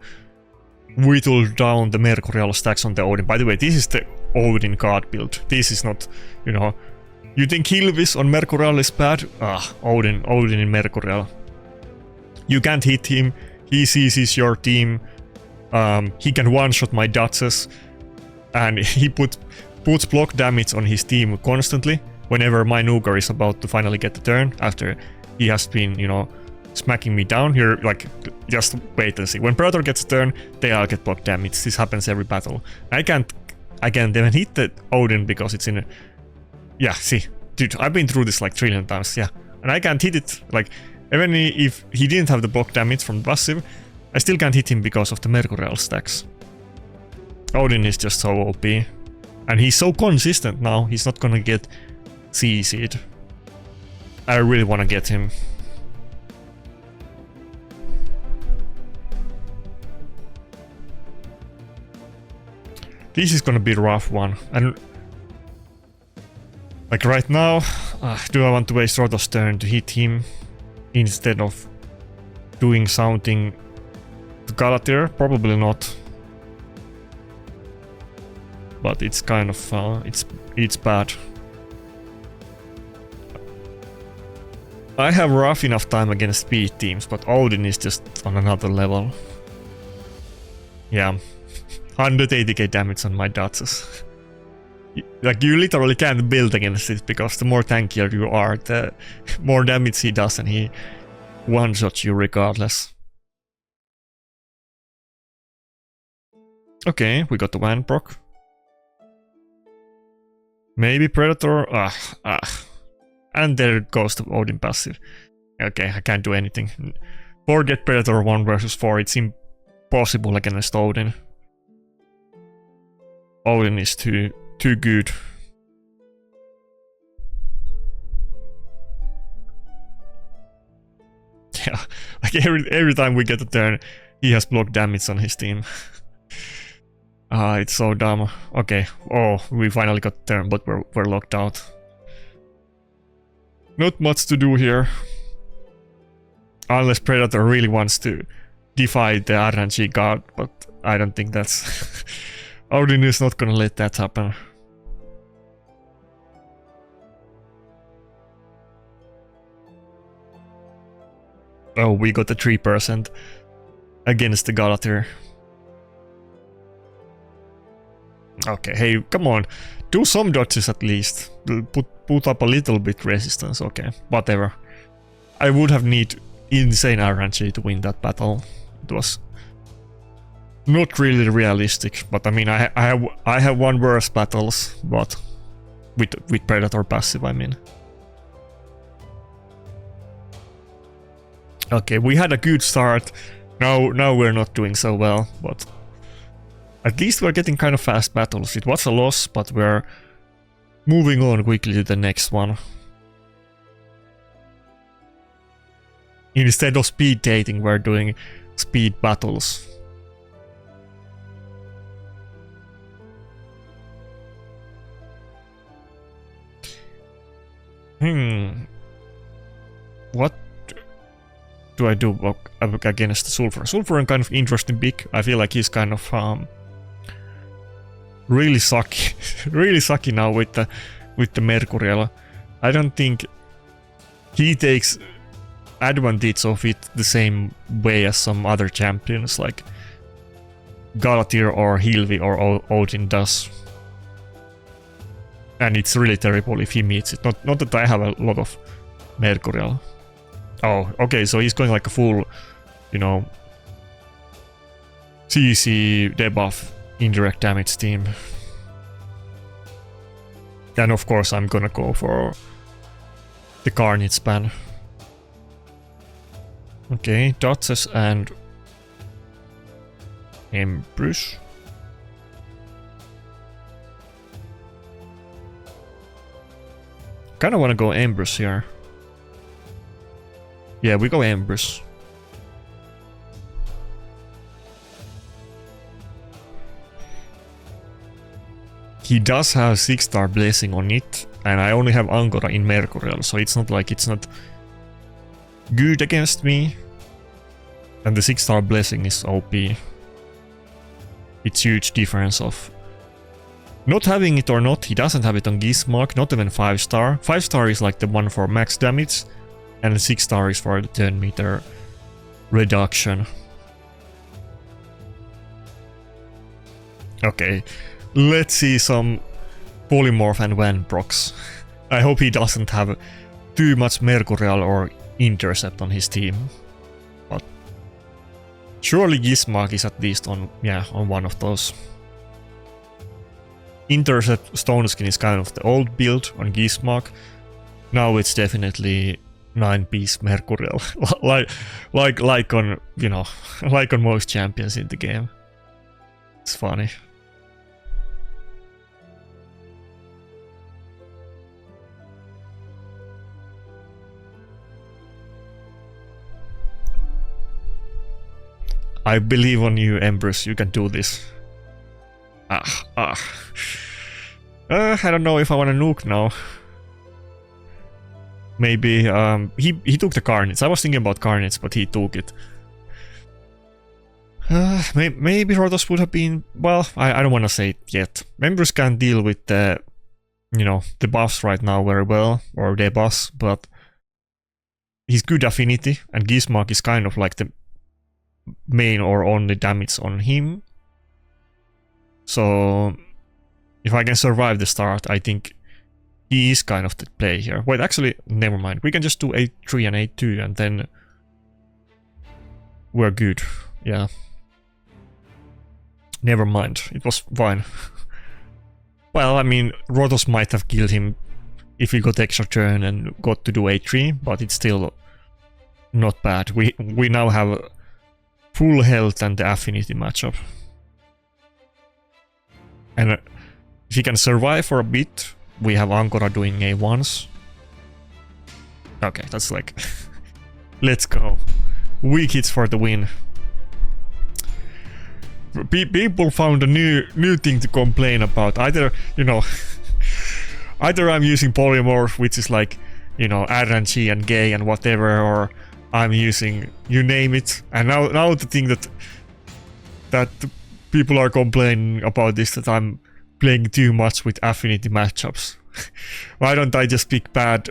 whittle down the Mercurial stacks on the Odin. By the way, this is the Odin card build. This is not, you know, you think Hilvis on Mercurial is bad? Ah, Odin in Mercurial. You can't hit him, he seizes your team, he can one-shot my Duchess, and he puts block damage on his team constantly. Whenever my Nuker is about to finally get the turn, after he has been, you know, smacking me down, here, like, just wait and see. When Predator gets a turn, they all get block damage. This happens every battle. I can't even hit the Odin because it's in a... Yeah, see. Dude, I've been through this like 1 trillion times, yeah. And I can't hit it, like, even if he didn't have the block damage from the passive, I still can't hit him because of the Mercurial stacks. Odin is just so OP. And he's so consistent now, he's not gonna get CC'd. I really wanna get him. This is gonna be a rough one. And like right now, do I want to waste Rotos' turn to hit him instead of doing something to Galatir? Probably not. But it's kind of it's bad. I have rough enough time against speed teams, but Odin is just on another level. Yeah, 180k damage on my Duchess. Like, you literally can't build against it, because the more tankier you are, the more damage he does, and he one-shots you regardless. Okay, we got the Van proc. Maybe Predator. And there goes the Odin passive. Okay, I can't do anything. Forget Predator 1 versus 4, it's impossible against Odin. Odin is too good. Yeah, like every time we get a turn, he has block damage on his team. It's so dumb. Okay, oh, we finally got a turn, but we're locked out. Not much to do here. Unless Predator really wants to defy the RNG guard, but I don't think that's... Odin is not gonna let that happen. Oh, we got a 3% against the Galatir. Okay, hey, come on. Do some dodges at least. Put up a little bit resistance, okay. Whatever. I would have need insane RNG to win that battle. It was not really realistic, but I mean, I have won worse battles, but with Predator passive, I mean. Okay, we had a good start. Now we're not doing so well, but at least we're getting kind of fast battles. It was a loss, but we're moving on quickly to the next one. Instead of speed dating, we're doing speed battles. What do I do against the Sulfur? Sulfur is kind of interesting pick. I feel like he's kind of really sucky, really sucky now with the Mercurial. I don't think he takes advantage of it the same way as some other champions like Galatir or Hilvi or Odin does. And it's really terrible if he meets it. Not that I have a lot of Mercurial. Oh, okay, so he's going like a full, you know, CC debuff indirect damage team. And of course I'm gonna go for the Carnage ban. Okay, Dotses and Embers. Kinda wanna go Embers here. Yeah, we go Embers. He does have 6-star blessing on it, and I only have Angora in Mercurial, so it's not like it's not good against me. And the 6-star blessing is OP. It's huge difference of not having it or not. He doesn't have it on Gizmark, not even 5-star. 5-star is like the one for max damage, and 6-star is for the 10 meter reduction. Okay, let's see some polymorph and Van procs. I hope he doesn't have too much Mercurial or intercept on his team. But surely Gizmark is at least on, yeah, on one of those. Intercept Stone Skin is kind of the old build on Gizmark. Now it's definitely 9-piece Mercurial, like on, you know, like on most champions in the game. It's funny. I believe on you, Embers. You can do this. I don't know if I want to nuke now. Maybe he took the Carnage. I was thinking about Carnage, but he took it. Maybe Rotos would have been, well, I don't want to say it yet. Members can't deal with the, you know, the buffs right now very well, or debuffs, but he's good affinity, and Gizmark is kind of like the main or only damage on him. So if I can survive the start, I think he is kind of the play here. Wait, actually, never mind. We can just do 8-3 and 8-2 and then we're good. Yeah. Never mind. It was fine. Well, I mean, Rotos might have killed him if he got extra turn and got to do 8-3, but it's still not bad. We now have full health and the affinity matchup. And if he can survive for a bit, we have Angora doing A1s. Okay, that's like... Let's go. Weak hits for the win. People found a new thing to complain about. Either, you know... either I'm using polymorph, which is like, you know, RNG and gay and whatever, or I'm using you name it. And now the thing that people are complaining about is that I'm playing too much with affinity matchups. Why don't I just pick bad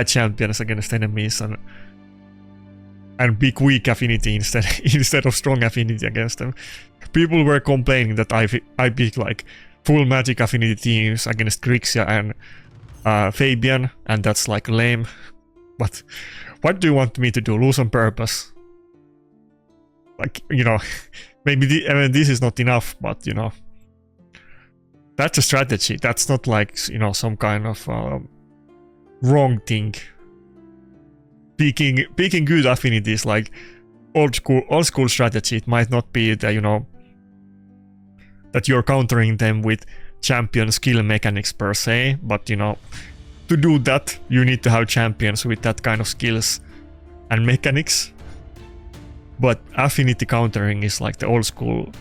champions against enemies and pick weak affinity instead of strong affinity against them? People were complaining that I pick like full magic affinity teams against Grixia and Fabian, and that's like lame. But what do you want me to do? Lose on purpose? Like, you know, maybe I mean, this is not enough, but you know, that's a strategy. That's not like, you know, some kind of wrong thing. Picking good affinities, like old school strategy. It might not be that, you know, that you're countering them with champion skill mechanics per se, but you know, to do that you need to have champions with that kind of skills and mechanics. But affinity countering is like the old school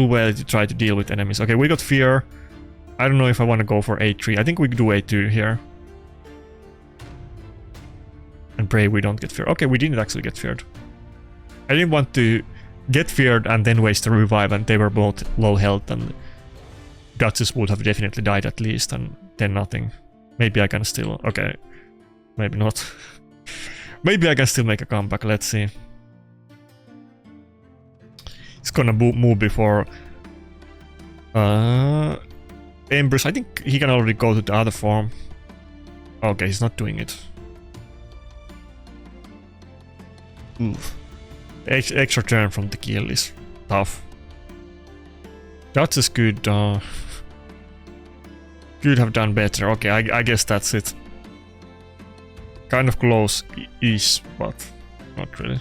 way to try to deal with enemies. Okay, we got Fear. I don't know if I want to go for 8-3. I think we could do 8-2 here. And pray we don't get feared. Okay, we didn't actually get feared. I didn't want to get feared and then waste a revive, and they were both low health, and Duchess would have definitely died at least, and then nothing. Maybe I can still... Okay. Maybe not. Maybe I can still make a comeback, let's see. It's gonna move before... Embers, I think he can already go to the other form. Okay, he's not doing it. Oof. Extra turn from the kill is tough. That's as good. Could have done better. Okay, I guess that's it. Kind of close-ish, but not really.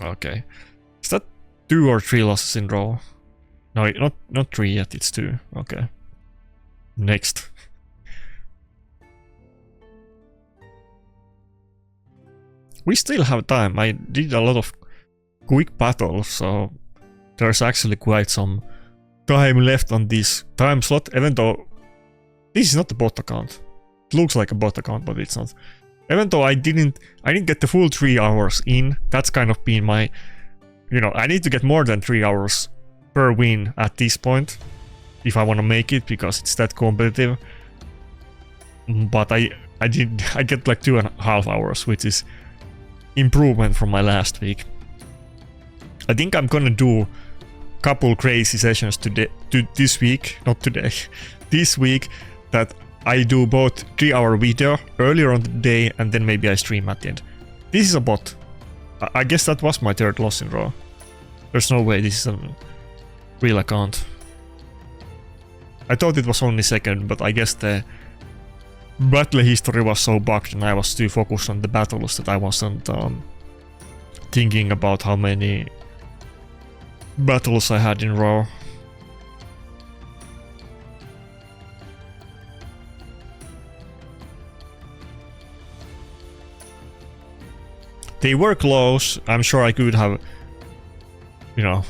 Okay. Is that 2 or 3 losses in row? No, not 3 yet, it's 2. Okay. Next. We still have time. I did a lot of quick battles, so there's actually quite some time left on this time slot, even though this is not the bot account. It looks like a bot account, but it's not. Even though I didn't get the full 3 hours in. That's kind of been my, you know, I need to get more than 3 hours per win at this point if I want to make it, because it's that competitive. But I get like 2.5 hours, which is improvement from my last week. I think I'm gonna do a couple crazy sessions this week, not today, this week, that I do both 3-hour video earlier on the day and then maybe I stream at the end. This is a bot. I guess that was my 3rd loss in row. There's no way this is a real account. I thought it was only 2nd, but I guess the battle history was so bugged and I was too focused on the battles that I wasn't thinking about how many battles I had in row. They were close. I'm sure I could have, you know,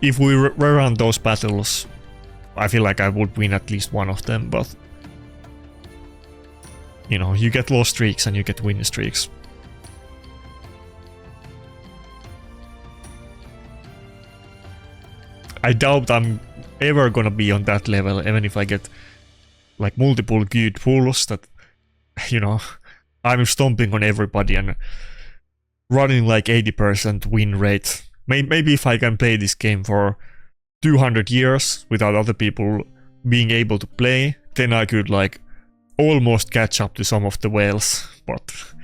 if we rerun those battles, I feel like I would win at least one of them, but you know, you get loss streaks and you get win streaks. I doubt I'm ever gonna be on that level, even if I get like multiple good pulls that, you know, I'm stomping on everybody and running like 80% win rate. Maybe if I can play this game for 200 years without other people being able to play, then I could like almost catch up to some of the whales, but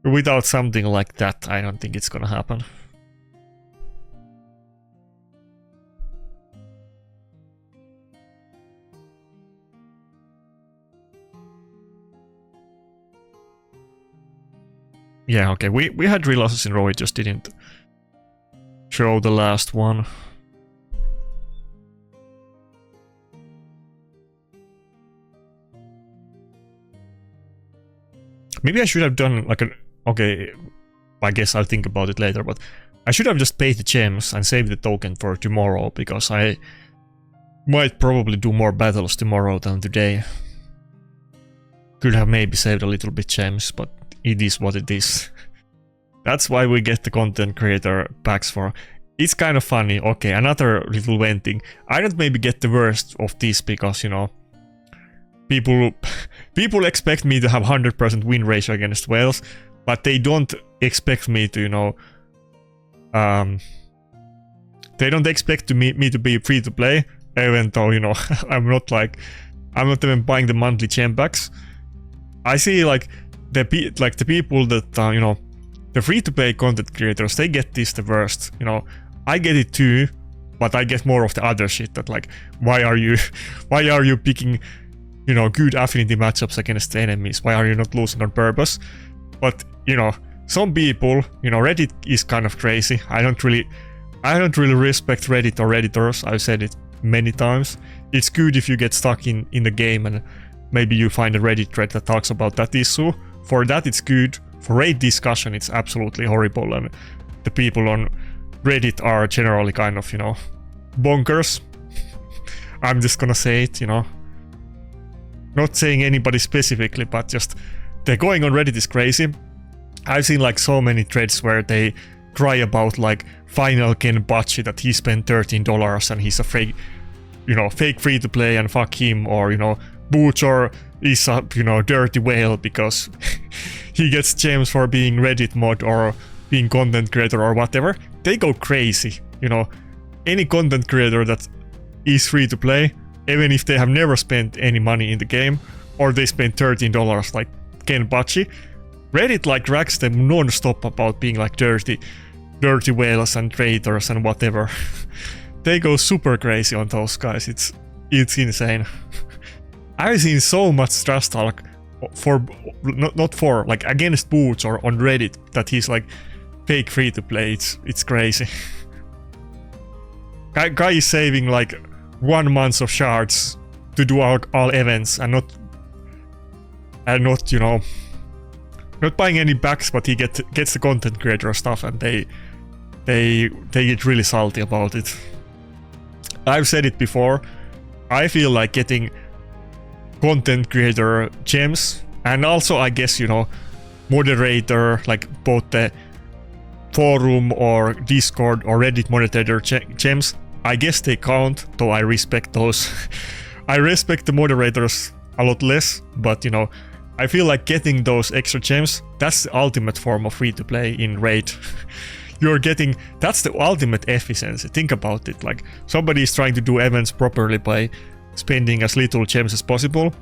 without something like that, I don't think it's gonna happen. Yeah, okay, we had 3 losses in row, it just didn't show the last one. Maybe I should have done like an... Okay, I guess I'll think about it later, but I should have just paid the gems and saved the token for tomorrow, because I might probably do more battles tomorrow than today. Could have maybe saved a little bit gems, but it is what it is. That's why we get the content creator packs for. It's kind of funny. Okay, another little venting. I don't maybe get the worst of this because, you know, people expect me to have 100% win ratio against whales, but they don't expect me to, you know, they don't expect me to be free to play, even though, you know, I'm not even buying the monthly gem packs. I see like the people that you know, the free to play content creators, they get this the worst. You know, I get it too, but I get more of the other shit that like, why are you picking, you know, good affinity matchups against the enemies? Why are you not losing on purpose? But you know, some people, you know, Reddit is kind of crazy. I don't really respect Reddit or Redditors. I've said it many times. It's good if you get stuck in the game and maybe you find a Reddit thread that talks about that issue. For that it's good. For raid discussion it's absolutely horrible, and the people on Reddit are generally kind of, you know, bonkers. I'm just gonna say it, you know. Not saying anybody specifically, but just they're going on Reddit is crazy. I've seen like so many threads where they cry about like Final Ken Bachi that he spent $13 and he's a fake, you know, fake free to play and fuck him, or you know, Butcher is a, you know, dirty whale because he gets gems for being Reddit mod or being content creator or whatever. They go crazy, you know. Any content creator that is free to play, even if they have never spent any money in the game, or they spend $13 like Ken Bachi, Reddit like rags them non-stop about being like dirty whales and traitors and whatever. They go super crazy on those guys. It's insane. I've seen so much trash talk for not for like against Boots or on Reddit that he's like fake free to play. It's crazy. Guy is saving like 1 month of shards to do all events and not you know, not buying any backs, but he gets the content creator stuff, and they get really salty about it. I've said it before. I feel like getting content creator gems, and also I guess, you know, moderator, like both the forum or Discord or Reddit moderator gems, I guess they count, though I respect those. I respect the moderators a lot less, but you know, I feel like getting those extra gems, that's the ultimate form of free-to-play in Raid. You're getting, that's the ultimate efficiency. Think about it, like somebody is trying to do events properly by spending as little gems as possible,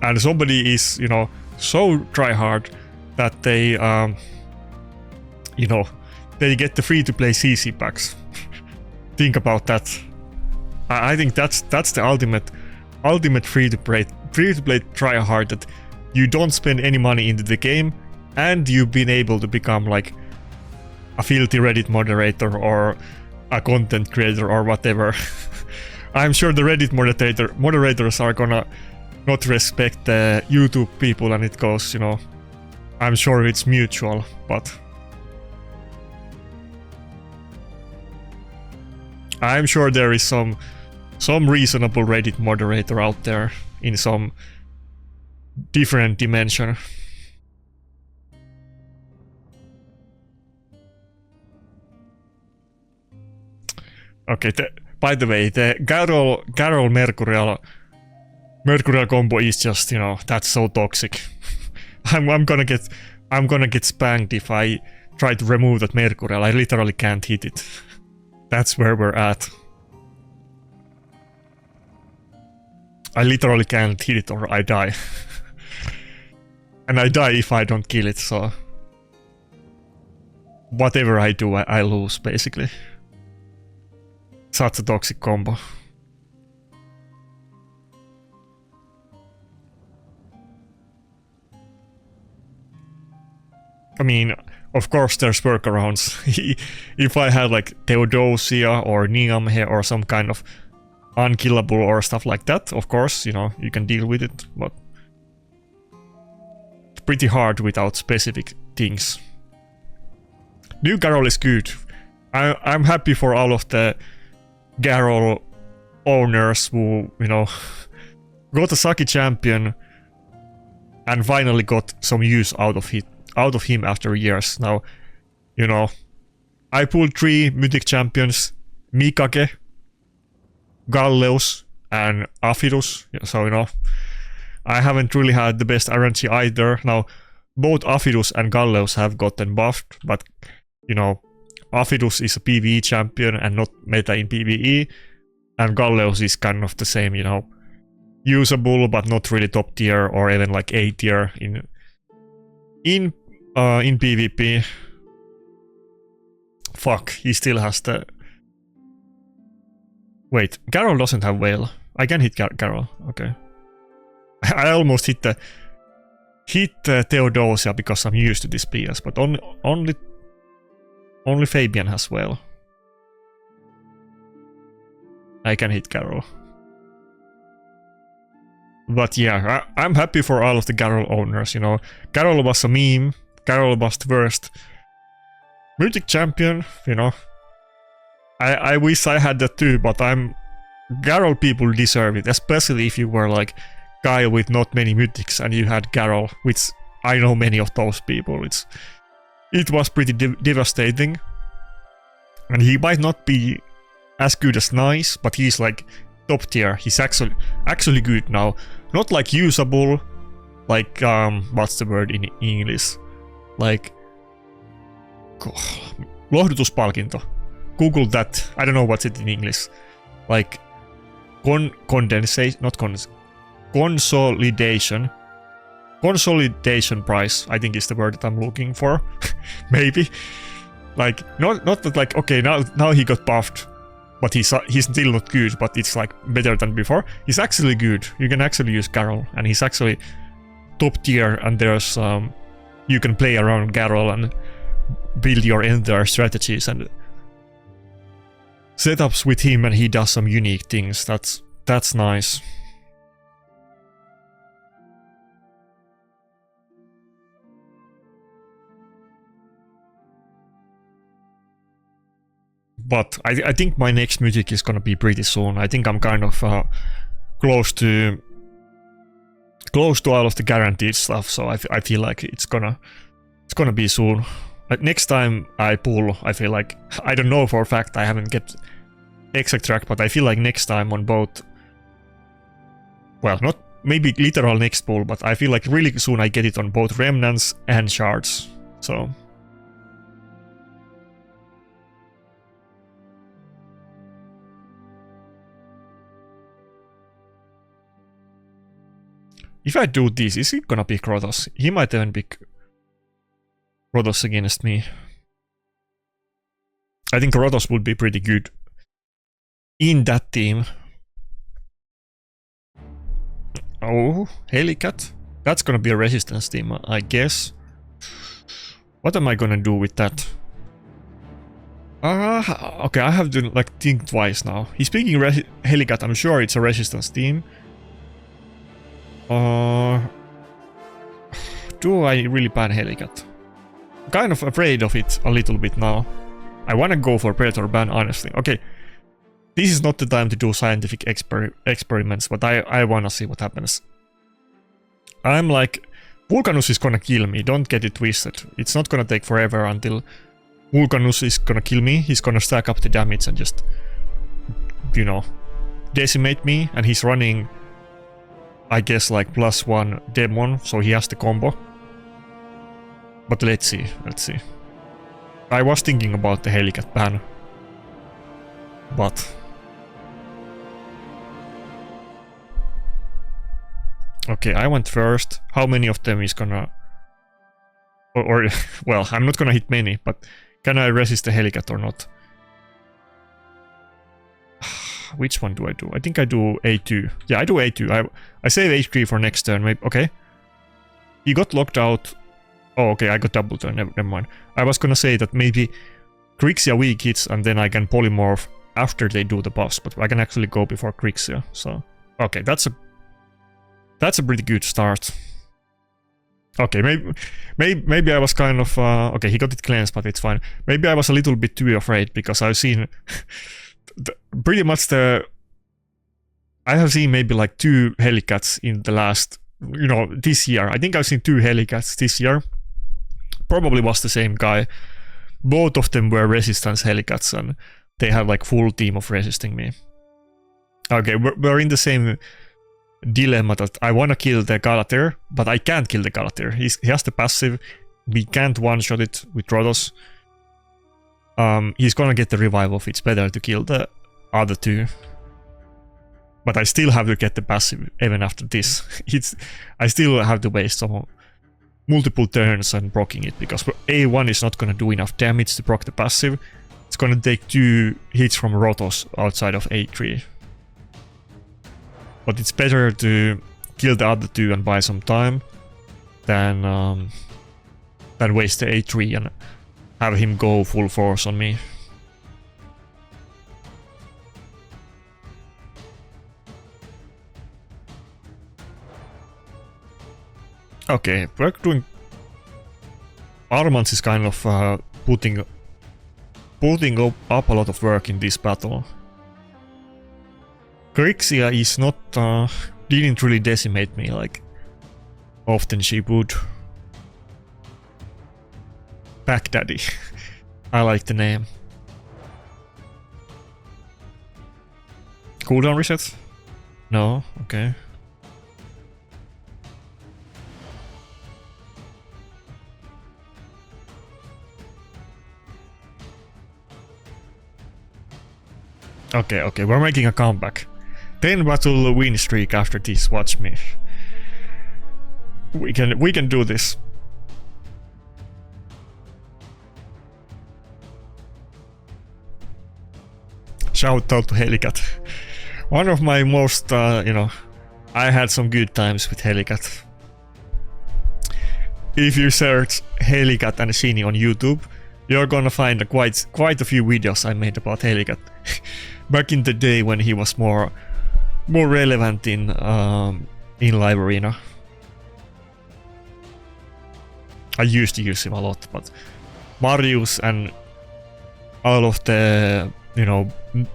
and somebody is, you know, so try hard that they, you know, they get the free-to-play CC packs. Think about that. I think that's the ultimate free-to-play try hard, that you don't spend any money into the game, and you've been able to become like a filthy Reddit moderator or a content creator or whatever. I'm sure the Reddit moderators are gonna not respect the YouTube people, and it goes, you know, I'm sure it's mutual, but I'm sure there is some reasonable Reddit moderator out there in some different dimension. Okay, by the way, the Garol Mercurial combo is just, you know, that's so toxic. I'm gonna get spanked if I try to remove that Mercurial. I literally can't hit it. That's where we're at. I literally can't hit it or I die. And I die if I don't kill it, so whatever I do, I lose, basically. Such a toxic combo. I mean, of course there's workarounds. If I had like Theodosia or Niamhe or some kind of unkillable or stuff like that, of course, you know, you can deal with it, but it's pretty hard without specific things. New Garol is good. I'm happy for all of the Garol owners who, you know, got a sucky champion and finally got some use out of him after years. Now, you know, I pulled 3 mythic champions, Mikage, Galleus, and Aphidus, so you know, I haven't really had the best RNG either. Now, both Aphidus and Galleus have gotten buffed, but, you know, Aphidus is a PvE champion and not meta in PvE, and Galleus is kind of the same, you know, usable but not really top tier or even like A tier in PvP. Fuck, he still has the... Wait, Garol doesn't have Whale. I can hit Garol, okay. I almost hit Theodosia because I'm used to this PS, but only Fabian has Whale. I can hit Garol. But yeah, I'm happy for all of the Garol owners, you know. Garol was a meme. Garol was the worst mythic champion, you know. I wish I had that too, but Garrel people deserve it, especially if you were like guy with not many mythics and you had Garrel, which I know many of those people. It was pretty devastating. And he might not be as good as Nice, but he's like top tier. He's actually good now. Not like usable, like what's the word in English? Like lohdutuspalkinto. Google that. I don't know what's it in English. Like consolidation. Consolidation price, I think is the word that I'm looking for. Maybe. Like not that like okay now he got buffed, but he's still not good, but it's like better than before. He's actually good. You can actually use Garrel, and he's actually top tier, and there's you can play around Garrel and build your entire strategies and setups with him, and he does some unique things. That's nice. But I think my next mythic is gonna be pretty soon. I think I'm kind of close to all of the guaranteed stuff, so I feel like it's gonna be soon. Like next time I pull, I feel like, I don't know for a fact, I haven't get exact track, but I feel like next time on both, well, not maybe literal next pull, but I feel like really soon I get it on both remnants and shards. So if I do this, is it gonna pick Rotos? He might even pick Rotos against me. I think Rotos would be pretty good in that team. Oh, Helicat. That's gonna be a resistance team, I guess. What am I gonna do with that? Okay, I have to like think twice now. He's picking Helicat, I'm sure it's a resistance team. Do I really ban Helicat? I'm kind of afraid of it a little bit now. I wanna go for Predator ban, honestly. Okay, this is not the time to do scientific experiments, but I wanna see what happens. I'm like, Vulcanus is gonna kill me, don't get it twisted. It's not gonna take forever until Vulcanus is gonna kill me. He's gonna stack up the damage and just, you know, decimate me, and he's running, I guess, like +1 demon, so he has the combo. But let's see. I was thinking about the Helicat ban, but okay, I went first. How many of them is gonna, or well, I'm not gonna hit many, but can I resist the Helicat or not? Which one do I do? I think I do A2. Yeah, I do A2. I save H3 for next turn. Maybe, okay. He got locked out. Oh, okay, I got double turn. Never mind. I was gonna say that maybe Grixia weak hits and then I can polymorph after they do the buffs, but I can actually go before Grixia. So, okay, that's a pretty good start. Okay, maybe I was kind of okay. He got it cleansed, but it's fine. Maybe I was a little bit too afraid because I've seen. Pretty much I have seen maybe like 2 Helicats in the last, you know, this year. I think I've seen 2 Helicats this year. Probably was the same guy. Both of them were resistance Helicats and they have like full team of resisting me. Okay, we're in the same dilemma that I want to kill the Galater, but I can't kill the Galater. He has the passive. We can't one-shot it with Rotos. He's gonna get the revival if it's better to kill the other 2. But I still have to get the passive even after this. I still have to waste some multiple turns and proccing it, because A1 is not gonna do enough damage to proc the passive. It's gonna take 2 hits from Rotos outside of A3. But it's better to kill the other 2 and buy some time than waste the A3 and have him go full force on me. Okay, we're doing... Armanz is kind of putting putting up a lot of work in this battle. Grixia is not... didn't really decimate me like often she would. Baghdaddy. I like the name. Cooldown reset? No? Okay. Okay, we're making a comeback. 10 battle win streak after this, watch me. We can do this. Shout out to Helicat. One of my most, you know, I had some good times with Helicat. If you search Helicat and Shini on YouTube, you're gonna find quite a few videos I made about Helicat. Back in the day when he was more relevant in Live Arena. I used to use him a lot, but Marius and all of the, you know,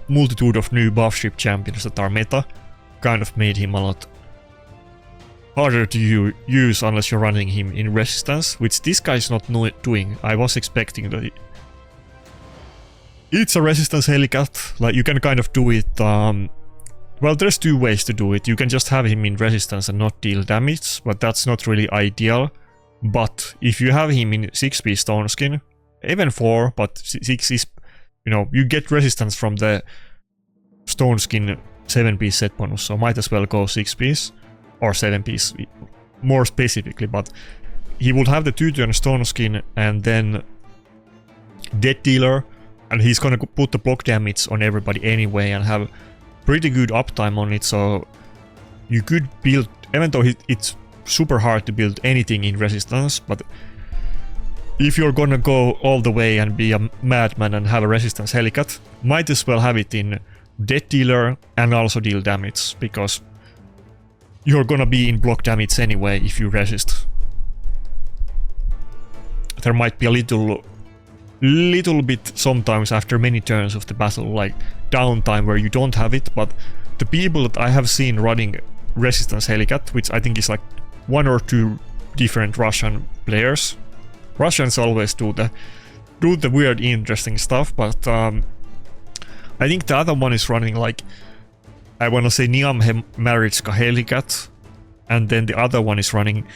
multitude of new buff ship champions that are meta kind of made him a lot harder to use unless you're running him in resistance, which this guy's not doing. I was expecting that it's a resistance Helicat, like you can kind of do it, well, there's two ways to do it. You can just have him in resistance and not deal damage, but that's not really ideal. But if you have him in 6-piece stone skin, even 4, but 6 is, you know, you get resistance from the stone skin 7-piece set bonus, so might as well go 6-piece or 7-piece more specifically. But he would have the 2-turn stone skin and then death dealer, and he's gonna put the block damage on everybody anyway and have pretty good uptime on it, so you could build, even though it's super hard to build anything in resistance, but if you're gonna go all the way and be a madman and have a resistance Helicat, might as well have it in death dealer and also deal damage, because you're gonna be in block damage anyway if you resist. There might be a little bit sometimes after many turns of the battle, like downtime where you don't have it, but the people that I have seen running resistance Helicat, which I think is like 1 or 2 different Russian players. Russians always do the weird interesting stuff, but I think the other one is running like, I wanna say Niam Maritska Helicat, and then the other one is running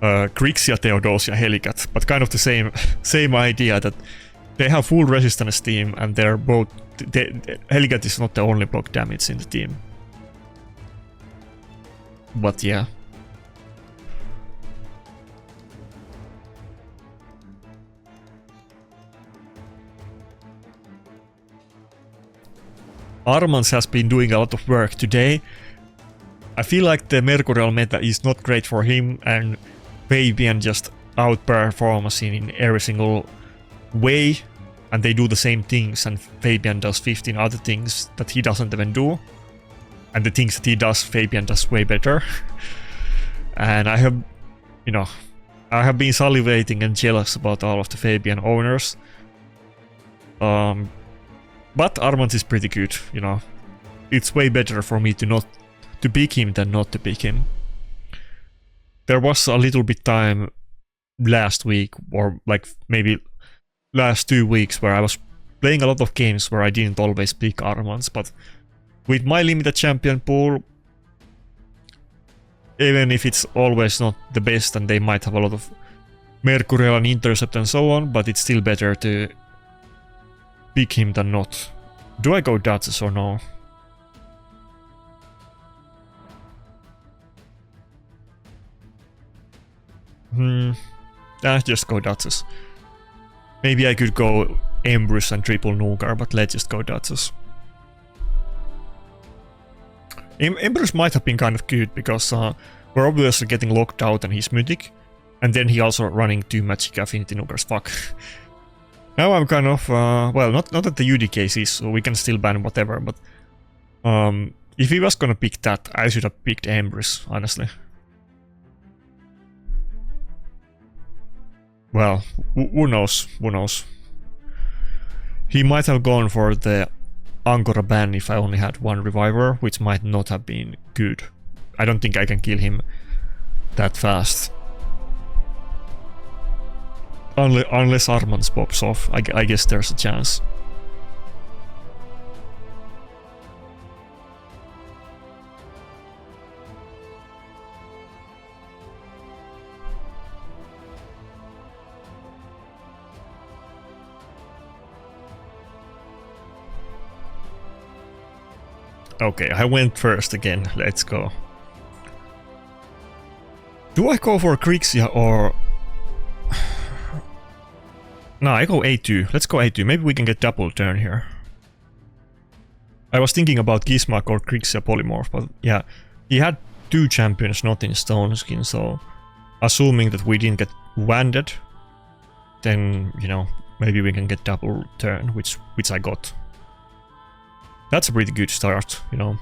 Grixia Theodosia Helicat, but kind of the same idea that they have full resistance team and they're both, Helicat is not the only block damage in the team. But yeah. Armanz has been doing a lot of work today. I feel like the Mercurial meta is not great for him, and Fabian just outperforms in every single way, and they do the same things, and Fabian does 15 other things that he doesn't even do, and the things that he does, Fabian does way better. And I have, you know, I have been salivating and jealous about all of the Fabian owners. But Armanz is pretty good, you know. It's way better for me to pick him than not to pick him. There was a little bit time last week, or like maybe last 2 weeks, where I was playing a lot of games where I didn't always pick Armanz, but with my limited champion pool, even if it's always not the best and they might have a lot of Mercurial and Intercept and so on, but it's still better to pick him than not. Do I go Duchess or no? Just go Duchess. Maybe I could go Embers and triple Nugar, but let's just go Duchess. Embers might have been kind of good, because we're obviously getting locked out and he's mythic, and then he also running 2 magic affinity Nugars, fuck. Now I'm kind of, well, not at the UD cases, so we can still ban whatever, but if he was gonna pick that, I should have picked Embers, honestly. Well, who knows, who knows. He might have gone for the Angora ban if I only had one reviver, which might not have been good. I don't think I can kill him that fast. Unless Armanz pops off, I guess there's a chance. Okay, I went first again. Let's go. Do I go for Grixia or... No, I go A2. Let's go A2. Maybe we can get double turn here. I was thinking about Gizmak or Grixia polymorph, but yeah. He had 2 champions not in stone skin, so... Assuming that we didn't get wanded, then, you know, maybe we can get double turn, which I got. That's a pretty good start, you know.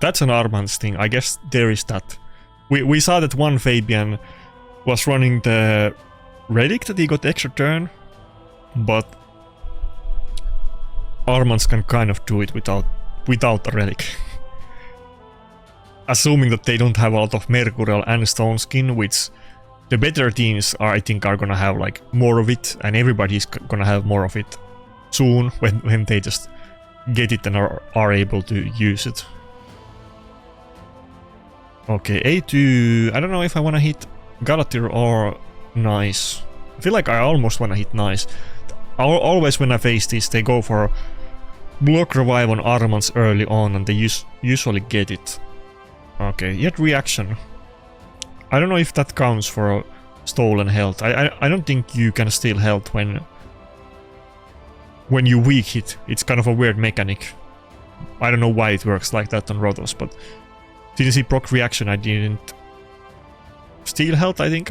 That's an Armanz thing. I guess there is that. We saw that one Fabian was running the relic that he got extra turn, but Armanz can kind of do it without the relic. Assuming that they don't have a lot of Mercurial and Stone Skin, which the better teams I think are gonna have like more of it, and everybody's gonna have more of it soon when they just get it and are able to use it. Okay, A2. I don't know if I want to hit Galatir or Nice. I feel like I almost want to hit Nice. Always when I face this, they go for block revive on Armanz early on and they usually get it. Okay, yet reaction. I don't know if that counts for stolen health. I don't think you can steal health when you weak hit. It's kind of a weird mechanic. I don't know why it works like that on Rotos, but since he proc reaction, I didn't steal health. I think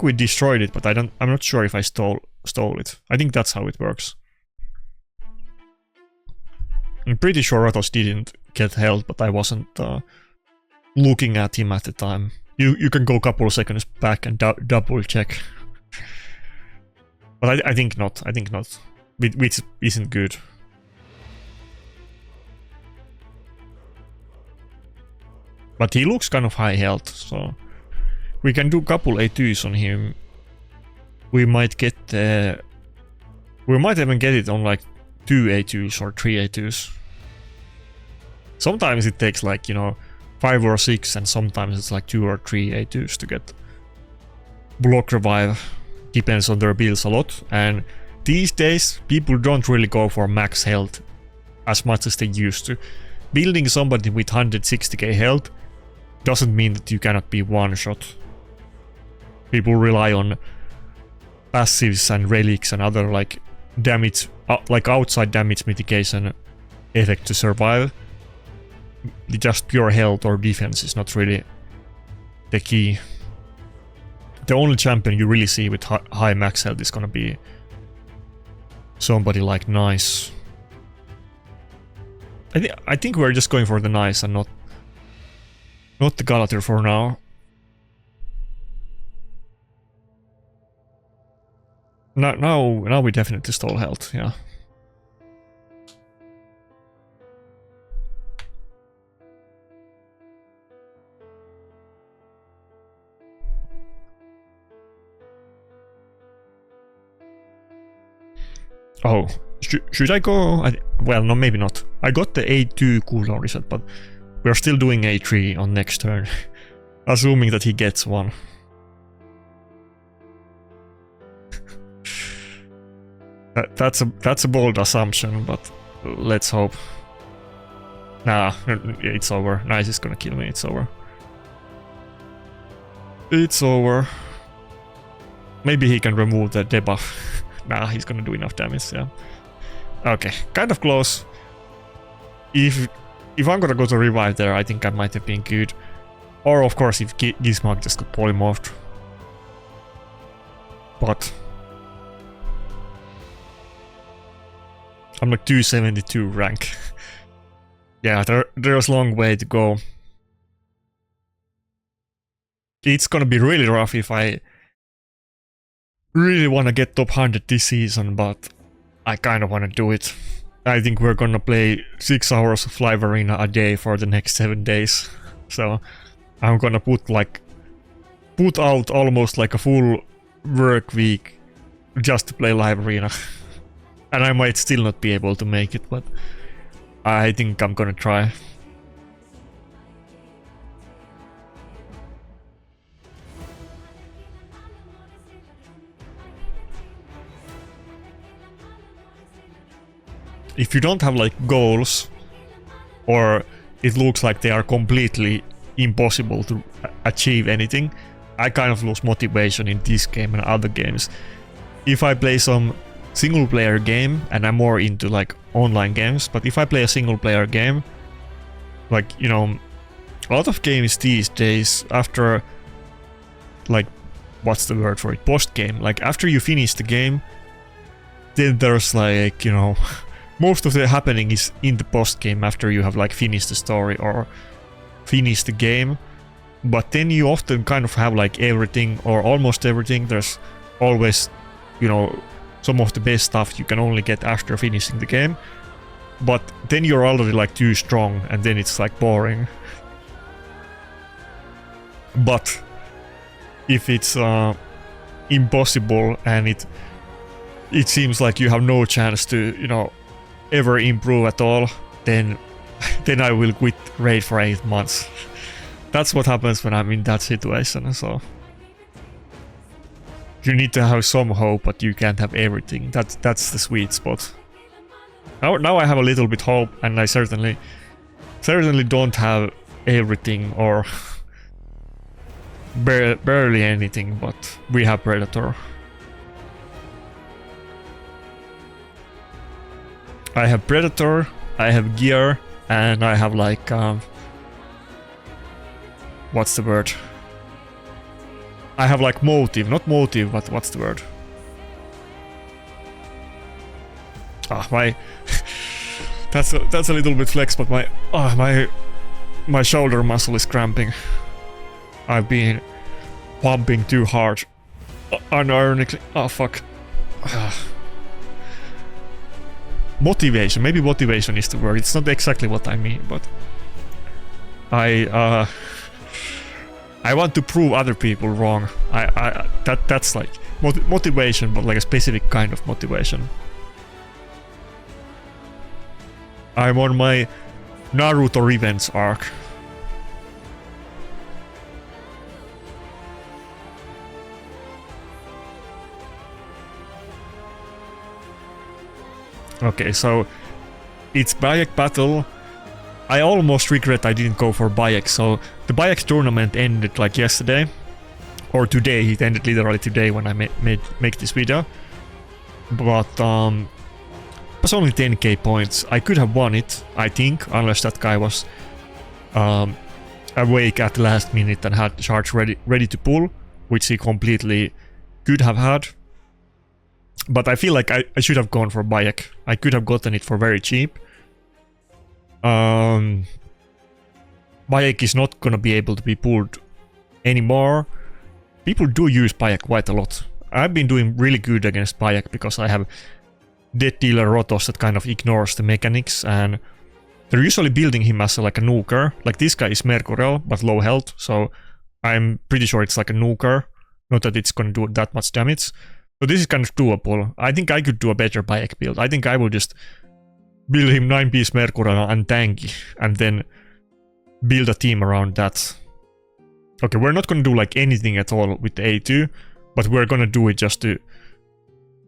we destroyed it, but I'm not sure if I stole it. I think that's how it works. I'm pretty sure Rotos didn't get health, but I wasn't looking at him at the time. You can go a couple of seconds back and double check. But I think not. I think not. Which isn't good. But he looks kind of high health, so we can do a couple A2s on him. We might get we might even get it on like 2 A2s or 3 A2s. Sometimes it takes like, you know, 5 or 6, and sometimes it's like 2 or 3 A2s to get block revive. Depends on their builds a lot, and these days people don't really go for max health as much as they used to. Building somebody with 160k health doesn't mean that you cannot be one shot. People rely on passives and relics and other like damage, like outside damage mitigation effect to survive. Just pure health or defense is not really the key. The only champion you really see with high max health is gonna be somebody like Nice. I think we're just going for the Nice and not the Galatir for now. Now we definitely stole health, yeah. Oh, should I go? Well, no, maybe not. I got the A2 cooldown reset, but we're still doing A3 on next turn. Assuming that he gets one. That's a bold assumption, but let's hope. Nah, it's over. Nice is gonna kill me, it's over. It's over. Maybe he can remove the debuff. Nah, he's gonna do enough damage, yeah. Okay, kind of close. If I'm gonna go to revive there, I think I might have been good. Or of course if Gizmak just got polymorphed. But I'm like 272 rank. Yeah, there's a long way to go. It's gonna be really rough if I really want to get top 100 this season, but I kind of want to do it. I think we're gonna play 6 hours of live arena a day for the next 7 days. So I'm gonna put out almost like a full work week just to play live arena. And I might still not be able to make it, but I think I'm gonna try. If you don't have like goals, or it looks like they are completely impossible to achieve anything, I kind of lose motivation in this game and other games. If I play some single player game, and I'm more into like online games, but if I play a single player game, like, you know, a lot of games these days, after like, what's the word for it, post game, like after you finish the game, then there's like, you know, most of the happening is in the post game after you have like finished the story or finished the game. But then you often kind of have like everything or almost everything. There's always, you know, some of the best stuff you can only get after finishing the game. But then you're already like too strong, and then it's like boring. But if it's impossible and it seems like you have no chance to, you know, ever improve at all, then I will quit raid for 8 months. That's what happens when I'm in that situation. So you need to have some hope, but you can't have everything. That's the sweet spot. Now I have a little bit hope, and I certainly don't have everything or barely anything, but we have Predator. I have Predator, I have gear, and I have like what's the word? I have like motive, not motive, but what's the word? My that's a little bit flex, but my shoulder muscle is cramping. I've been pumping too hard, unironically. Oh fuck. Motivation, maybe motivation is the word. It's not exactly what I mean, but I want to prove other people wrong. That's like motivation, but like a specific kind of motivation. I'm on my Naruto revenge arc. Okay, so it's Bayek battle. I almost regret I didn't go for Bayek. So the Bayek tournament ended like yesterday, or today. It ended literally today when I make this video. But it was only 10k points. I could have won it, I think, unless that guy was awake at the last minute and had shards ready to pull, which he completely could have had. But I feel like I should have gone for Bayek. I could have gotten it for very cheap. Bayek is not gonna be able to be pulled anymore. People do use Bayek quite a lot. I've been doing really good against Bayek because I have Dead Dealer Rotos that kind of ignores the mechanics, and they're usually building him as like a nuker. Like this guy is Mercurial but low health, so I'm pretty sure it's like a nuker. Not that it's gonna do that much damage. So this is kind of doable. I think I could do a better Bayek build. I think I will just build him 9-piece Mercurial and tanky, and then build a team around that. Okay, we're not gonna do like anything at all with the A2, but we're gonna do it just to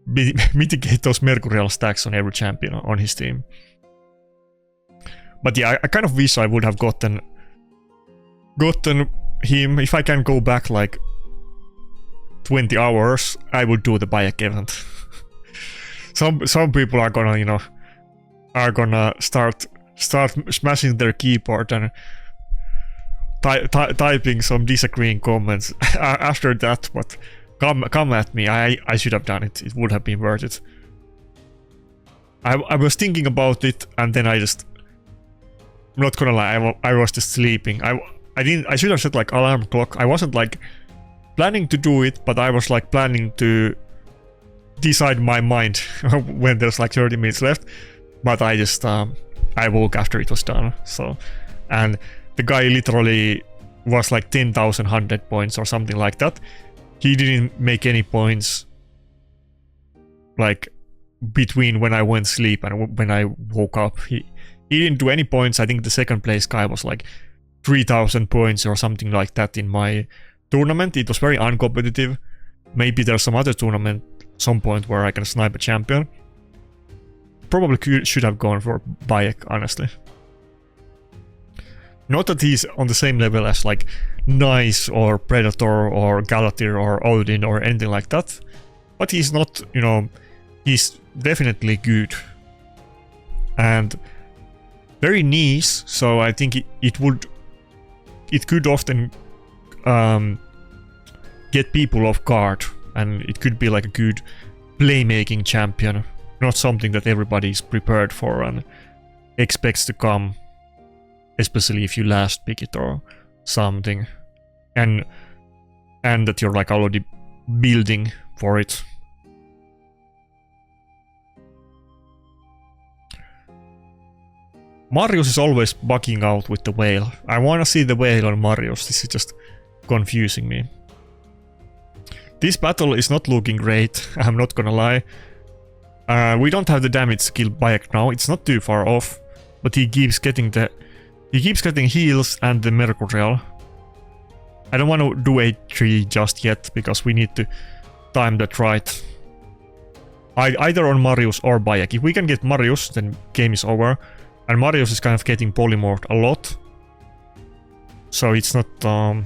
mitigate those Mercurial stacks on every champion on his team. But yeah, I kind of wish I would have gotten him. If I can go back like 20 hours, I would do the Bayek event. Some people are gonna, you know, start smashing their keyboard and typing some disagreeing comments after that, but come at me. I should have done it. It would have been worth it. I was thinking about it, and then I just, I'm not gonna lie, I was just sleeping. I should have set like alarm clock. I wasn't like planning to do it, but I was like planning to decide my mind when there's like 30 minutes left, but I just I woke after it was done. So, and the guy literally was like 10,100 points or something like that. He didn't make any points like between when I went to sleep and when I woke up. He didn't do any points. I think the second place guy was like 3,000 points or something like that in my tournament. It was very uncompetitive. Maybe there's some other tournament some point where I can snipe a champion. Probably should have gone for Bayek, honestly. Not that he's on the same level as like Nice or Predator or Galatir or Odin or anything like that, but he's not, you know, he's definitely good and very niche. So I think it could often get people off guard, and it could be like a good playmaking champion, not something that everybody's prepared for and expects to come, especially if you last pick it or something, and that you're like already building for it. Marius is always bugging out with the whale. I wanna see the whale on Marius. This is just confusing me. This battle is not looking great, I'm not gonna lie. We don't have the damage skill Bayek now, it's not too far off, but he keeps getting heals and the Mercurial. I don't want to do A3 just yet, because we need to time that right. Either on Marius or Bayek. If we can get Marius, then game is over. And Marius is kind of getting polymorphed a lot. So it's not out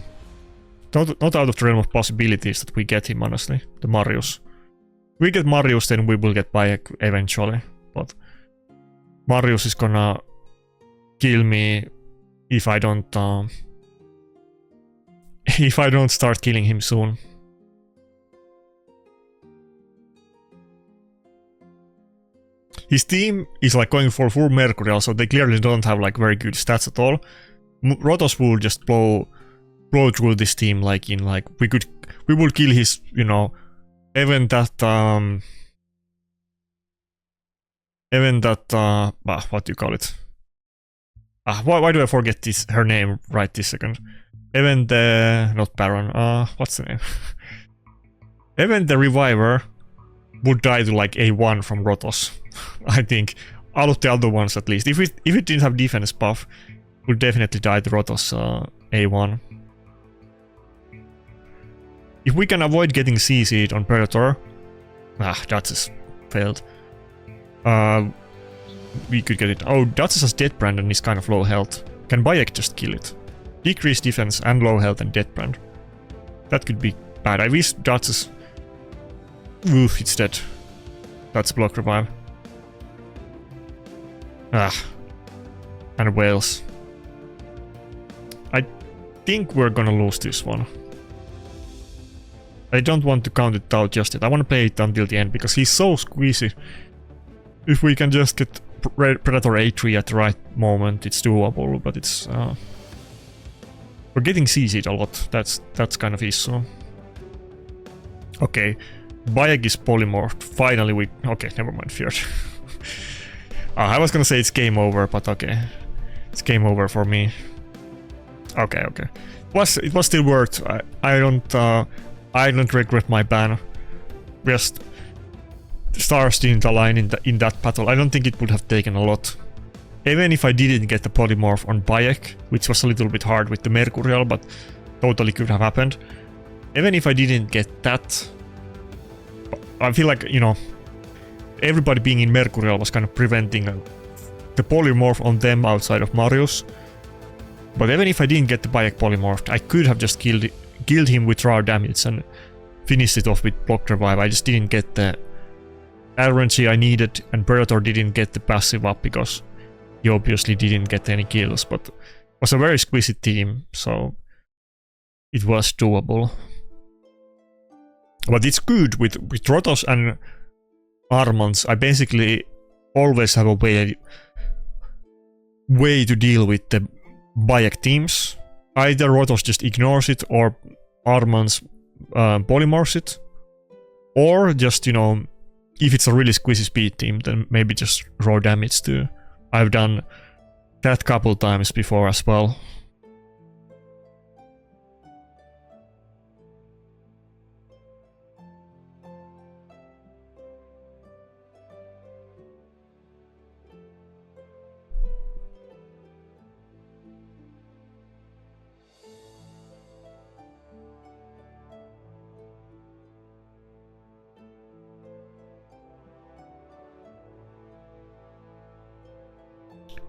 of the realm of possibilities that we get him, honestly. The Marius. If we get Marius, then we will get Bayek eventually. But Marius is gonna kill me if I don't start killing him soon. His team is like going for full Mercurial, so they clearly don't have like very good stats at all. Rotos will just blow through this team like in like we will kill his, you know, even that what do you call it? Why do I forget her name right this second? Even the not Baron. What's the name? Even the Reviver would die to like A1 from Rotos. I think out of the other ones at least. If it didn't have defense buff, it would definitely die to Rotos A1. If we can avoid getting CC'd on Predator, that just failed. We could get it. Oh, Duchess has Deathbrand and is kind of low health. Can Bayek just kill it? Decrease defense and low health and Deathbrand. That could be bad. I wish Duchess... Oof, it's dead. That's block revive. And whales. I think we're gonna lose this one. I don't want to count it out just yet. I want to play it until the end because he's so squeezy. If we can just get Predator A3 at the right moment, it's doable, but it's... we're getting CC'd a lot. That's kind of issue. Okay. Bayek is polymorphed. Finally we... Okay, never mind, feared. I was gonna say it's game over, but okay. It's game over for me. Okay. It was still worth. I don't regret my ban. Just stars didn't align in that battle. I don't think it would have taken a lot. Even if I didn't get the polymorph on Bayek, which was a little bit hard with the Mercurial, but totally could have happened. Even if I didn't get that, I feel like, you know, everybody being in Mercurial was kind of preventing the polymorph on them outside of Marius. But even if I didn't get the Bayek polymorph, I could have just killed him with raw damage and finished it off with block revive. I just didn't get the RNG I needed, and Predator didn't get the passive up because he obviously didn't get any kills, but it was a very squeezy team, so it was doable. But it's good with Rotos and Armanz. I basically always have a way to deal with the Bayek teams. Either Rotos just ignores it, or Armanz polymorphs it, or just, you know, if it's a really squishy speed team, then maybe just raw damage too. I've done that couple times before as well.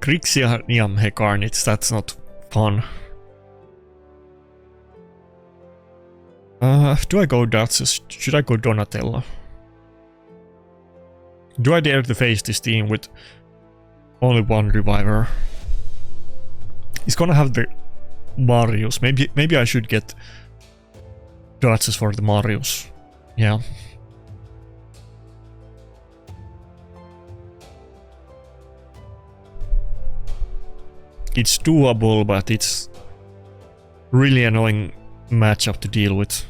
Grixia Niamhe Carnage, that's not fun. Do I go Duchess? Should I go Donatello? Do I dare to face this team with only one reviver? He's gonna have the Marius. Maybe I should get Duchess for the Marius. Yeah. It's doable, but it's really annoying matchup to deal with.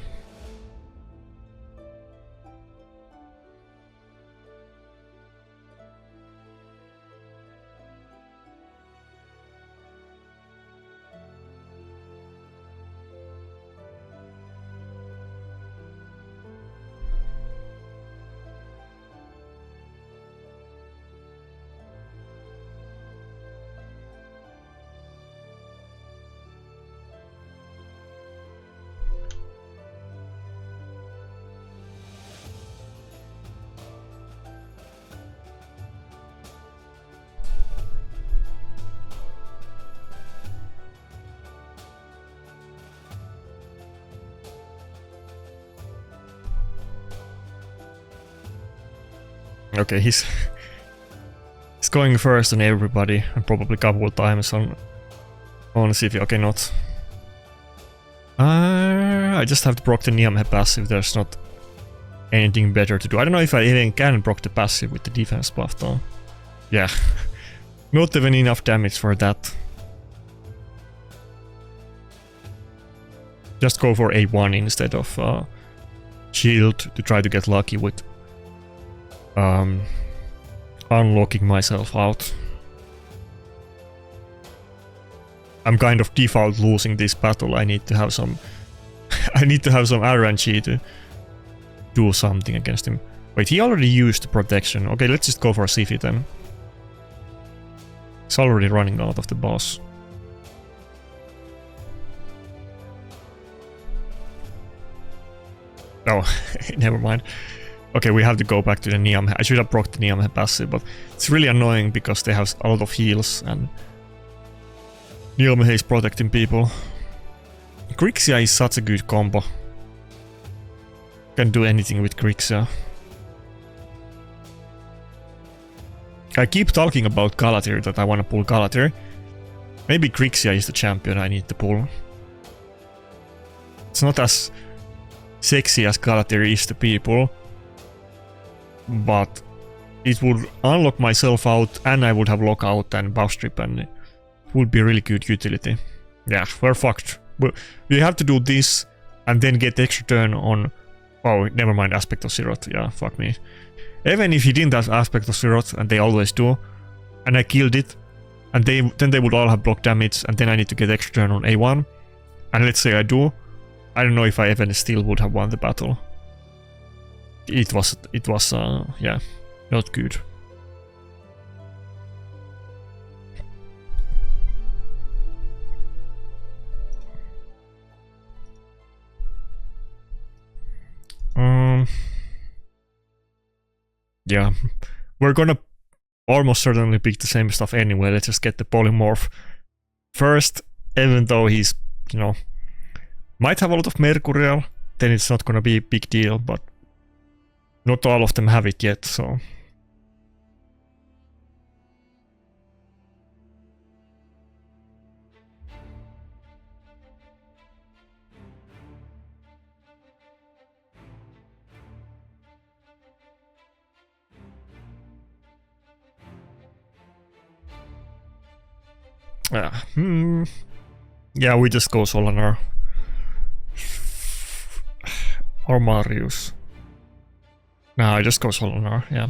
Okay, he's going first on everybody, and probably a couple of times on CV. Okay, not. I just have to proc the Niamhe passive. There's not anything better to do. I don't know if I even can proc the passive with the defense buff though. Yeah, not even enough damage for that. Just go for A1 instead of shield to try to get lucky with unlocking myself out. I'm kind of default losing this battle. I need to have some I need to have some RNG to do something against him. Wait, he already used the protection. Okay, let's just go for a Sifi then. He's already running out of the boss. Oh, never mind. Okay, we have to go back to the Niamhe. I should have procced the Niamhe passive, but it's really annoying because they have a lot of heals and Niamhe is protecting people. Grixia is such a good combo. Can do anything with Grixia. I keep talking about Galatir, that I want to pull Galatir. Maybe Grixia is the champion I need to pull. It's not as sexy as Galatir is to people, but it would unlock myself out and I would have lockout and buff strip and it would be really good utility. Yeah, we're fucked. We have to do this and then get extra turn on... Oh, never mind, Aspect of Sirot. Yeah, fuck me. Even if he didn't have Aspect of Sirot, and they always do, and I killed it, and then they would all have block damage, and then I need to get extra turn on A1, and let's say I do, I don't know if I even still would have won the battle. It was yeah, not good. Yeah, we're gonna almost certainly pick the same stuff anyway. Let's just get the polymorph first, even though he's, you know, might have a lot of Mercurial, then it's not gonna be a big deal, but not all of them have it yet, so... Yeah, we just go Solanar. Or Marius. No, I just go solo now, yeah.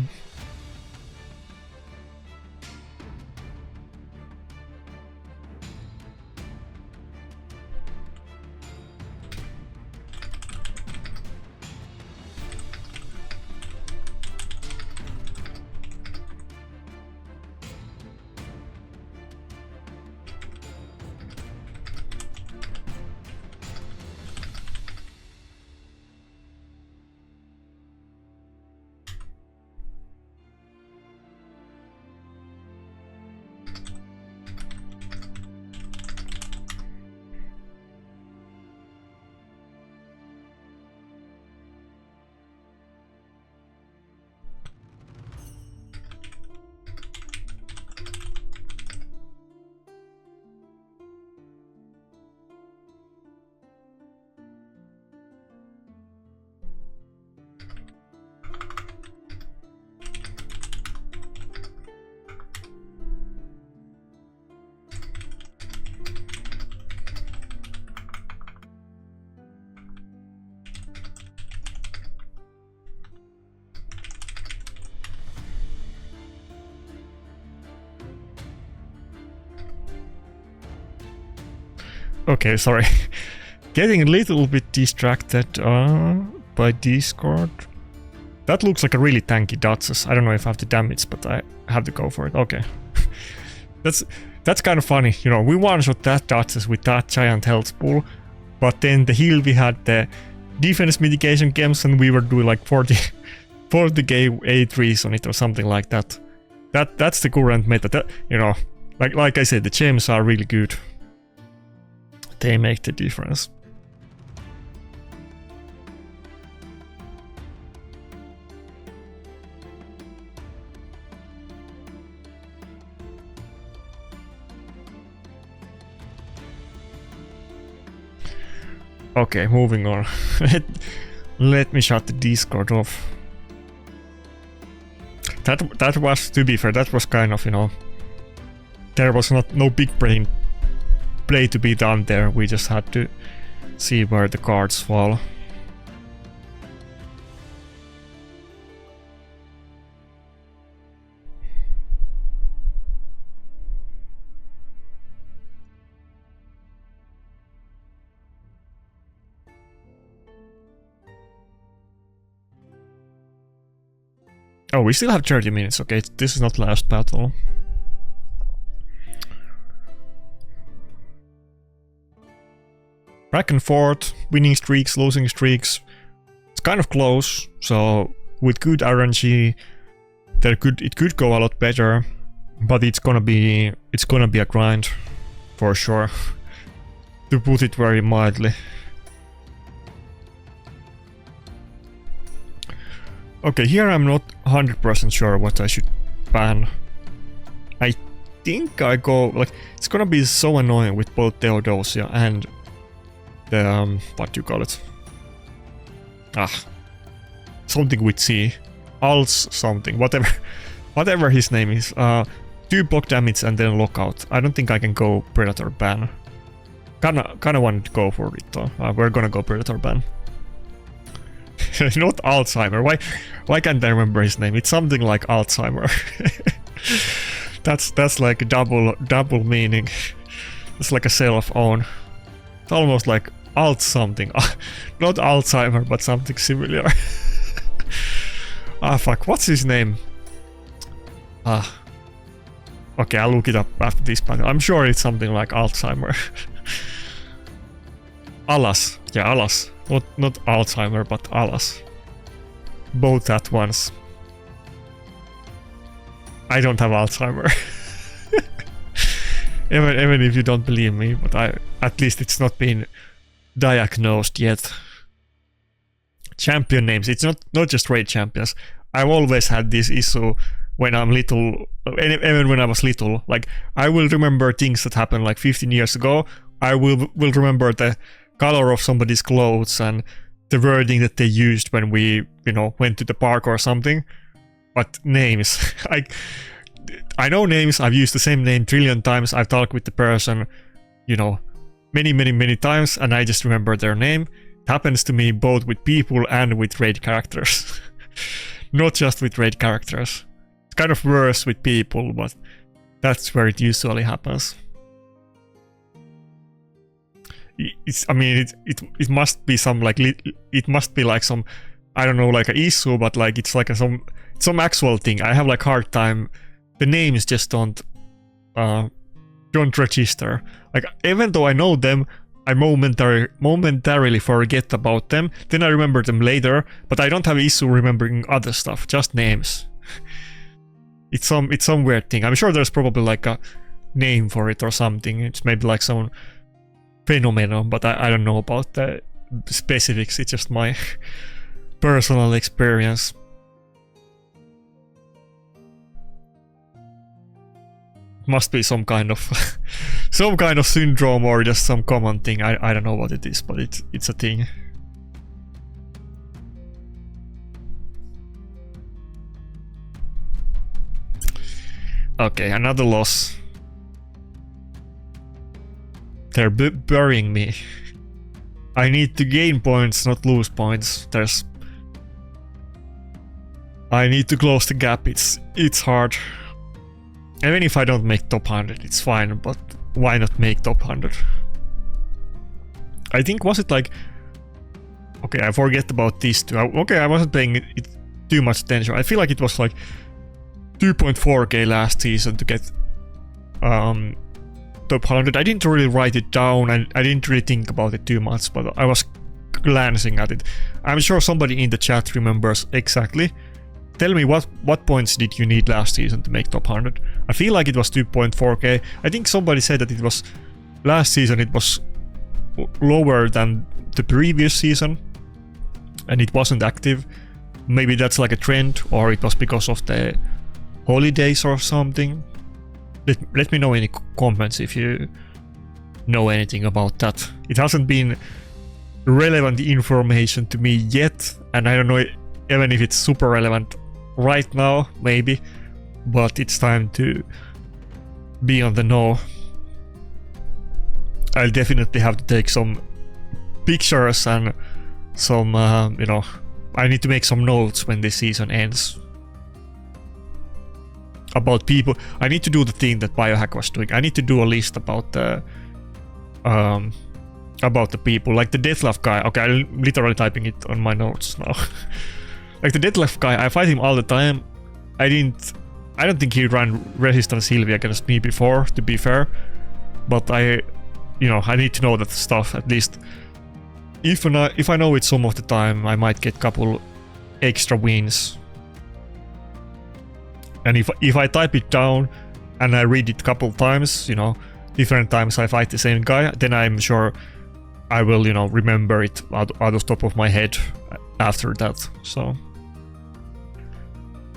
Okay, sorry. Getting a little bit distracted by Discord. That looks like a really tanky Duchess. I don't know if I have the damage, but I have to go for it. Okay. That's kind of funny, you know, we one-shot that Duchess with that giant health pool, but then the heal we had the defense mitigation gems and we were doing like 40k A3s on it or something like that. That's the current meta. That, you know, like I said, the gems are really good. They make the difference. Okay, moving on. Let me shut the Discord off. That was, to be fair, that was kind of, you know, there was no big brain play to be done there. We just had to see where the cards fall. Oh, we still have 30 minutes. Okay, this is not last battle. Back and forth, winning streaks, losing streaks. It's kind of close, so with good RNG, it could go a lot better, but it's gonna be a grind for sure, to put it very mildly. Okay, here I'm not 100% sure what I should ban. I think I go like, it's gonna be so annoying with both Theodosia and the what do you call it? Something with C. Als something, whatever his name is. 2 block damage and then lockout. I don't think I can go Predator ban. Kinda wanted to go for it though. We're gonna go Predator ban. Not Alzheimer. Why can't I remember his name? It's something like Alzheimer. That's like a double meaning. It's like a self-own. It's almost like alt something. Not Alzheimer, but something similar. Fuck, what's his name? Okay, I'll look it up after this panel. I'm sure it's something like Alzheimer. Alas. Yeah, Alas. Not Alzheimer, but Alas. Both at once. I don't have Alzheimer. even if you don't believe me, but at least it's not been diagnosed yet. Champion names, it's not just raid champions. I've always had this issue when I'm little, even when I was little. Like, I will remember things that happened like 15 years ago. I will remember the color of somebody's clothes and the wording that they used when we, you know, went to the park or something. But names, I know names. I've used the same name 1 trillion times. I've talked with the person, you know, many times, and I just remember their name. It happens to me both with people and with raid characters. not just with raid characters. It's kind of worse with people, but that's where it usually happens. I mean, it must be some like it must be like some, I don't know, like an issue, but like it's like some actual thing. I have like hard time. The names just don't register. Like even though I know them, I momentarily forget about them. Then I remember them later, but I don't have issue remembering other stuff. Just names. It's some weird thing. I'm sure there's probably like a name for it or something. It's maybe like some phenomenon, but I don't know about the specifics. It's just my personal experience. Must be some kind of some kind of syndrome or just some common thing. I don't know what it is, but it's a thing. Okay, another loss. They're burying me. I need to gain points, not lose points. I need to close the gap. It's hard. Even if I don't make top 100, it's fine, but why not make top 100? I think, was it like... Okay, I forget about these two. Okay, I wasn't paying it too much attention. I feel like it was like 2.4k last season to get top 100. I didn't really write it down, and I didn't really think about it too much, but I was glancing at it. I'm sure somebody in the chat remembers exactly. Tell me what points did you need last season to make top 100? I feel like it was 2.4k. I think somebody said that it was last season it was lower than the previous season and it wasn't active. Maybe that's like a trend, or it was because of the holidays or something. Let me know in the comments if you know anything about that. It hasn't been relevant information to me yet, and I don't know even if it's super relevant right now, maybe, but it's time to be on the know. I'll definitely have to take some pictures and some, you know, I need to make some notes when this season ends. About people. I need to do the thing that Biohack was doing. I need to do a list about the people. Like the Deathlove guy. Okay, I'm literally typing it on my notes now. Like the Deathlove guy, I fight him all the time. I don't think he ran Resistance Sylvie against me before, to be fair. But I need to know that stuff at least. If I know it some of the time, I might get couple extra wins. And if I type it down and I read it a couple times, you know, different times I fight the same guy, then I'm sure I will, you know, remember it out of top of my head after that. So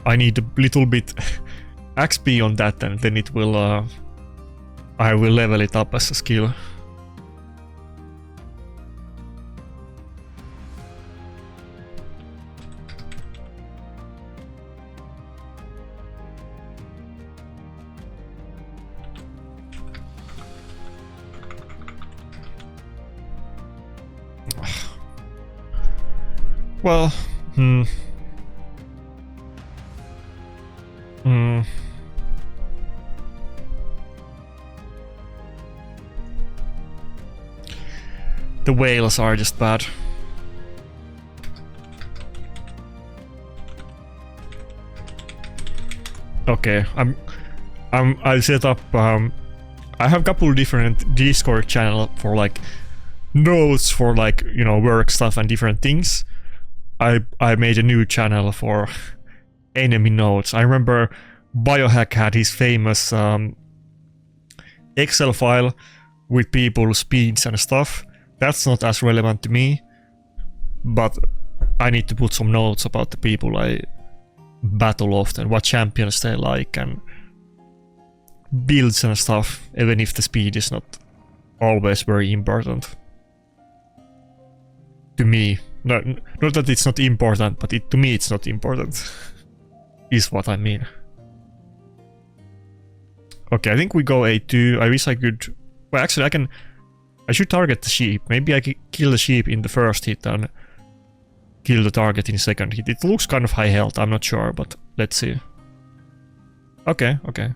I need a little bit XP on that, and then it will I will level it up as a skill. Well, the whales are just bad. Okay, I set up. I have a couple different Discord channel for like notes for like, you know, work stuff and different things. I made a new channel for enemy notes. I remember Biohack had his famous Excel file with people's speeds and stuff. That's not as relevant to me, but I need to put some notes about the people I battle often, what champions they like, and builds and stuff, even if the speed is not always very important. To me. Not that it's not important, but to me it's not important. Is what I mean. Okay, I think we go A2. I wish I could... Well, actually I should target the sheep. Maybe I could kill the sheep in the first hit and kill the target in second hit. It looks kind of high health, I'm not sure, but let's see. Okay, okay.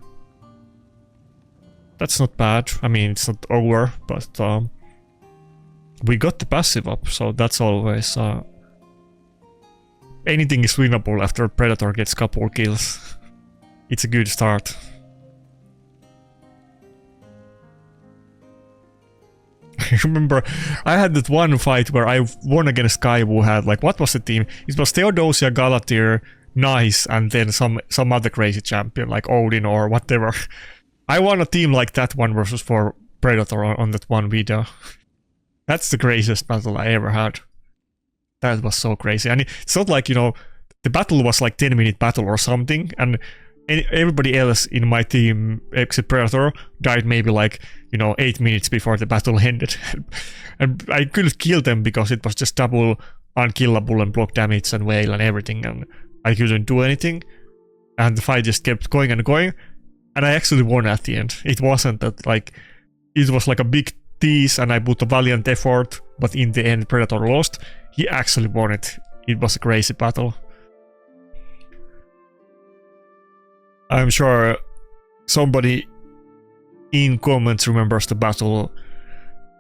That's not bad. I mean, it's not over, but we got the passive up, so that's always... anything is winnable after Predator gets couple kills. It's a good start. I remember I had that one fight where I won against guy who had, like, what was the team? It was Theodosia, Galatir, Nice, and then some other crazy champion like Odin or whatever. I won a team like that one versus for Predator on that one video. That's the craziest battle I ever had. That was so crazy. And it's not like, you know, the battle was like 10-minute battle or something, and everybody else in my team, except Predator, died maybe like, you know, 8 minutes before the battle ended. And I couldn't kill them because it was just double unkillable and block damage and wail and everything, and I couldn't do anything. And the fight just kept going and going, and I actually won at the end. It wasn't that, like, it was like a big tease and I put a valiant effort, but in the end Predator lost. He actually won it. It was a crazy battle. I'm sure somebody in comments remembers the battle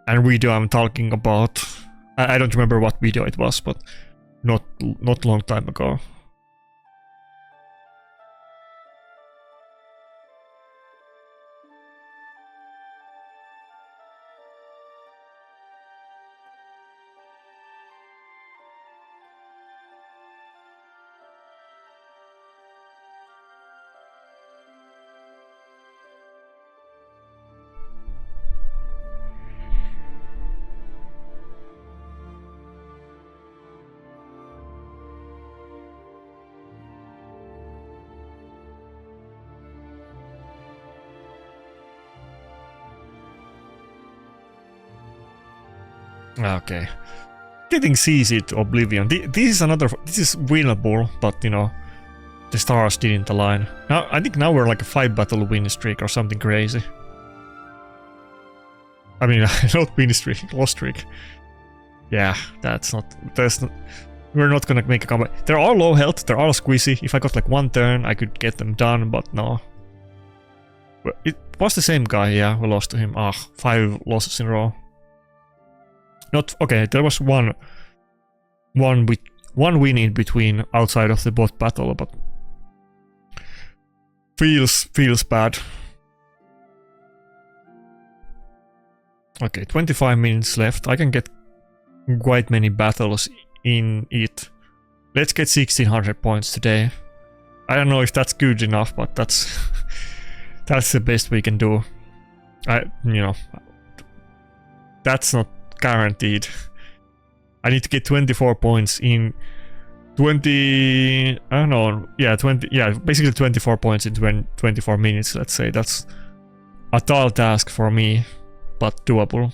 and video I'm talking about. I don't remember what video it was, but not long time ago. Okay. Getting CC to Oblivion. This is winnable, but you know, the stars didn't align. Now I think now we're like a 5 battle win streak or something crazy. I mean, not win streak, loss streak. Yeah, we're not gonna make a comeback. They're all low health, they're all squeezy. If I got like 1 turn, I could get them done, but no. It was the same guy, yeah, we lost to him. 5 losses in a row. Not okay. There was one win in between outside of the bot battle, but feels bad. Okay, 25 minutes left. I can get quite many battles in it. Let's get 1600 points today. I don't know if that's good enough, but that's that's the best we can do. You know, that's not guaranteed. I need to get 24 points in 20... I don't know, yeah, 20... yeah, basically 24 points in 24 minutes, let's say. That's a tall task for me, but doable.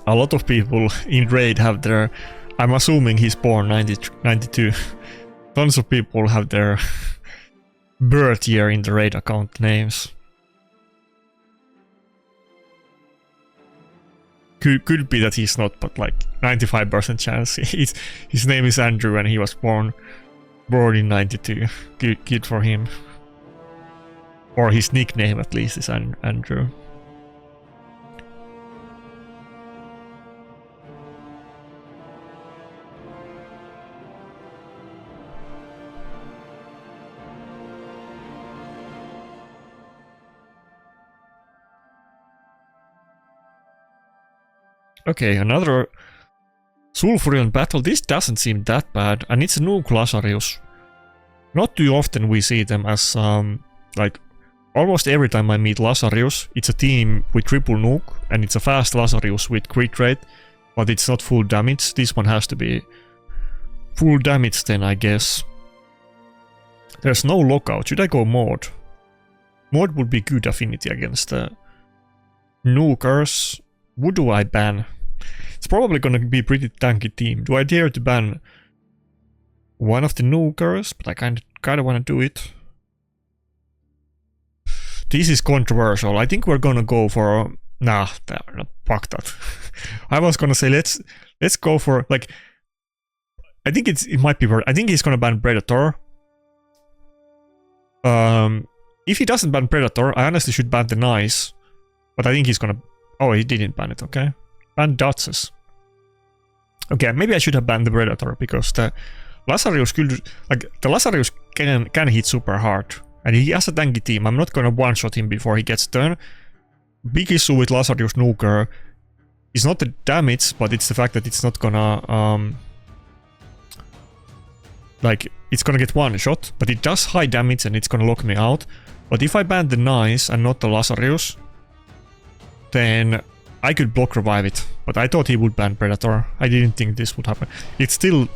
A lot of people in raid have their... I'm assuming he's born 92. Tons of people have their birth year in the raid account names. Could be that he's not, but like 95% chance. His name is Andrew and he was born in 92. Good for him. Or his nickname at least is Andrew. Okay, another Sulfurion battle. This doesn't seem that bad, and it's a new Glaciarius. Not too often we see them as like almost every time I meet Lazarus, it's a team with triple nuke, and it's a fast Lazarus with crit rate, but it's not full damage. This one has to be full damage then, I guess. There's no lockout. Should I go mod? Mod would be good affinity against the nukers. Who do I ban? It's probably gonna be a pretty tanky team. Do I dare to ban one of the nukers? But I kinda wanna do it. This is controversial. I think we're gonna go for... Nah, fuck that. I was gonna say let's go for like... I think it might be worth... I think he's gonna ban Predator. If he doesn't ban Predator, I honestly should ban the Nice. But I think he's gonna... Oh, he didn't ban it, okay. Ban Duchess. Okay, maybe I should have banned the Predator, because the Lazarus could... Like, the Lazarus can hit super hard. And he has a tanky team. I'm not gonna one-shot him before he gets done. Big issue with Lazarus Nuker is not the damage, but it's the fact that it's not gonna... like, it's gonna get one shot, but it does high damage and it's gonna lock me out. But if I ban the Nice and not the Lazarus, then I could block revive it. But I thought he would ban Predator. I didn't think this would happen. It's still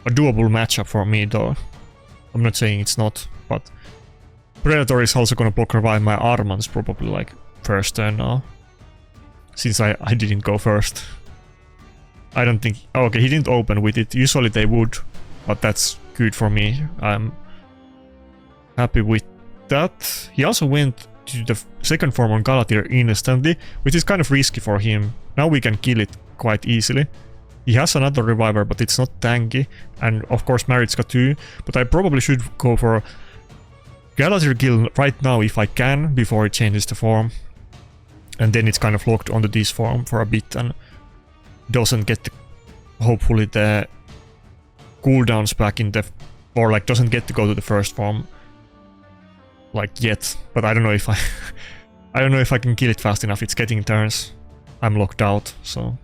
a doable matchup for me though. I'm not saying it's not, but Predator is also gonna block revive my Armanz probably like first turn now. Since I didn't go first. I don't think... Oh, okay, he didn't open with it. Usually they would, but that's good for me. I'm happy with that. He also went to the second form on Galatir instantly, which is kind of risky for him. Now we can kill it quite easily. He has another reviver, but it's not tanky. And of course Maritska too. But I probably should go for Galatir kill right now if I can, before it changes the form. And then it's kind of locked onto this form for a bit and doesn't get the, hopefully the cooldowns back in the... Or like doesn't get to go to the first form like yet. But I don't know if I... I don't know if I can kill it fast enough. It's getting turns. I'm locked out, so...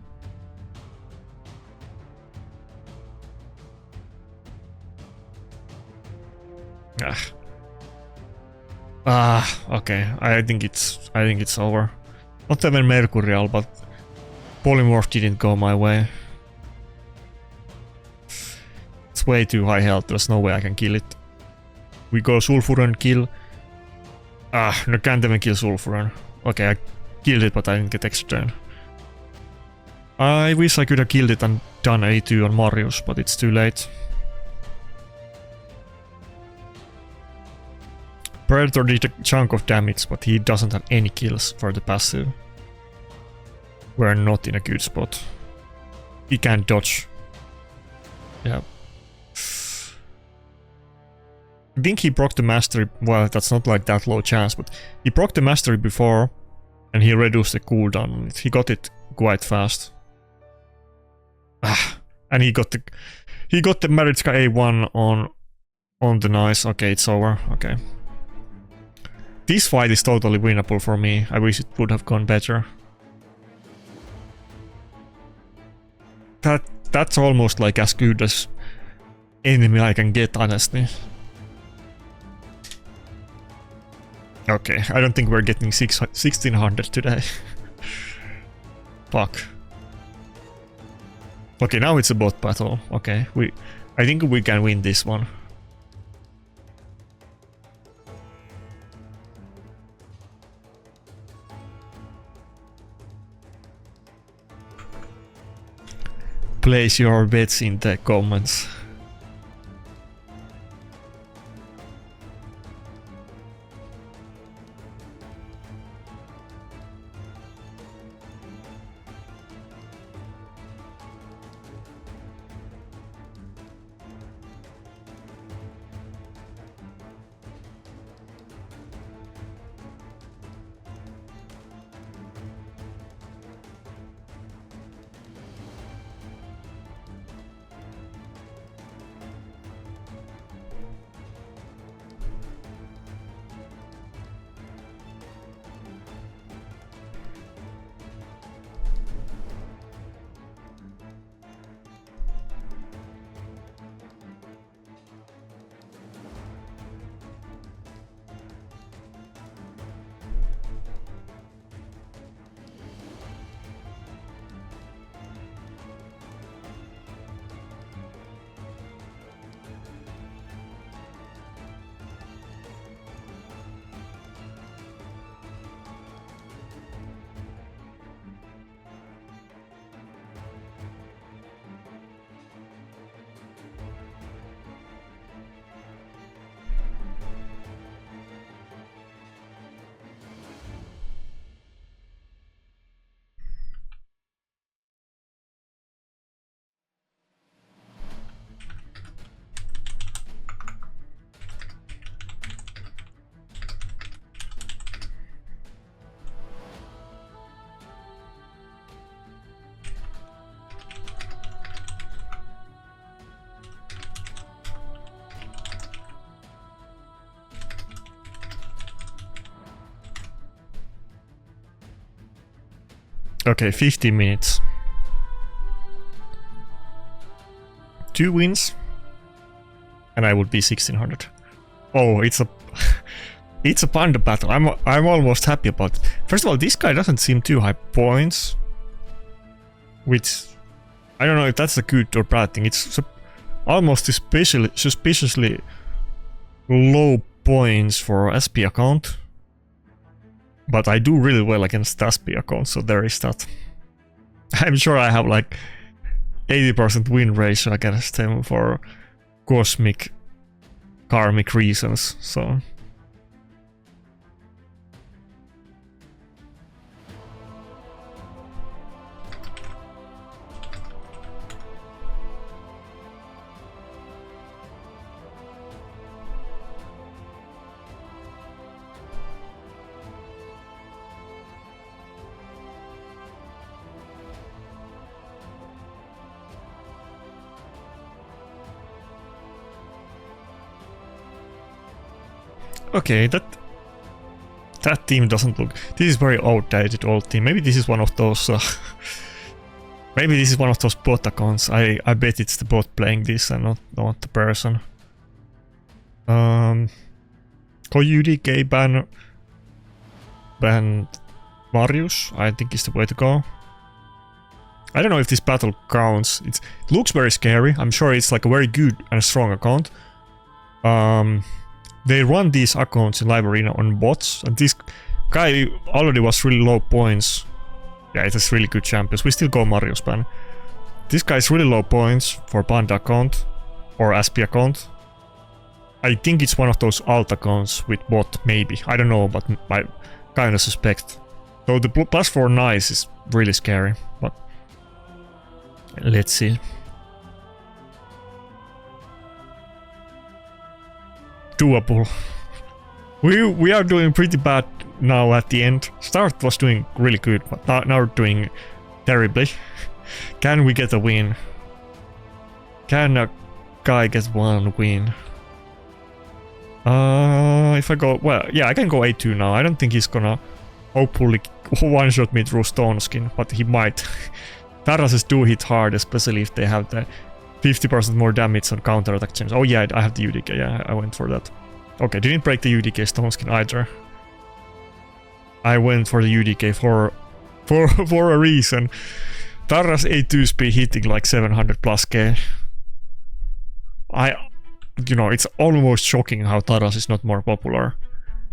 Okay. I think it's over. Not even Mercurial, but polymorph didn't go my way. It's way too high health. There's no way I can kill it. We go Sulfuran kill. No, can't even kill Sulfuran. Okay, I killed it, but I didn't get extra turn. I wish I could have killed it and done A2 on Marius, but it's too late. Predator did a chunk of damage, but he doesn't have any kills for the passive. We're not in a good spot. He can't dodge. Yeah. I think he proc the mastery. Well, that's not like that low chance, but he proc the mastery before and he reduced the cooldown on it. He got it quite fast. And he got the Maritska A1 on the Nice. Okay, it's over. Okay. This fight is totally winnable for me. I wish it would have gone better. That's almost like as good as enemy I can get, honestly. Okay, I don't think we're getting 1600 today. Fuck. Okay, now it's a bot battle. Okay, I think we can win this one. Place your bets in the comments. Okay, 15 minutes. 2 wins. And I would be 1600. Oh, it's a it's a panda battle. I'm almost happy about it. First of all, this guy doesn't seem too high points, which I don't know if that's a good or bad thing. It's almost suspiciously low points for SP account, but I do really well against SP account, so there is that. I'm sure I have like 80% win ratio against him for cosmic karmic reasons, so okay, that team doesn't look. This is very outdated old team. Maybe this is one of those. Maybe this is one of those bot accounts. I bet it's the bot playing this and not the person. UDK ban Marius, I think is the way to go. I don't know if this battle counts. It looks very scary. I'm sure it's like a very good and strong account. They run these accounts in live arena on bots, and this guy already was really low points. Yeah, it is really good champions. We still go Marius ban. This guy is really low points for Panda account or SP account. I think it's one of those alt accounts with bot, maybe. I don't know, but I kind of suspect. So the +4 nice is really scary, but let's see. Doable. We are doing pretty bad now at the end. Start was doing really good, but now we're doing terribly. Can we get a win? Can a guy get one win? If I go, well, yeah, I can go A2 now. I don't think he's gonna hopefully one-shot me through Stone Skin, but he might. Tarases do hit hard, especially if they have the 50% more damage on counter-attack chains. Oh yeah, I have the UDK, yeah, I went for that. Okay, didn't break the UDK Stone Skin either. I went for the UDK for a reason. Taras A2 speed hitting like 700 plus K. You know, it's almost shocking how Taras is not more popular.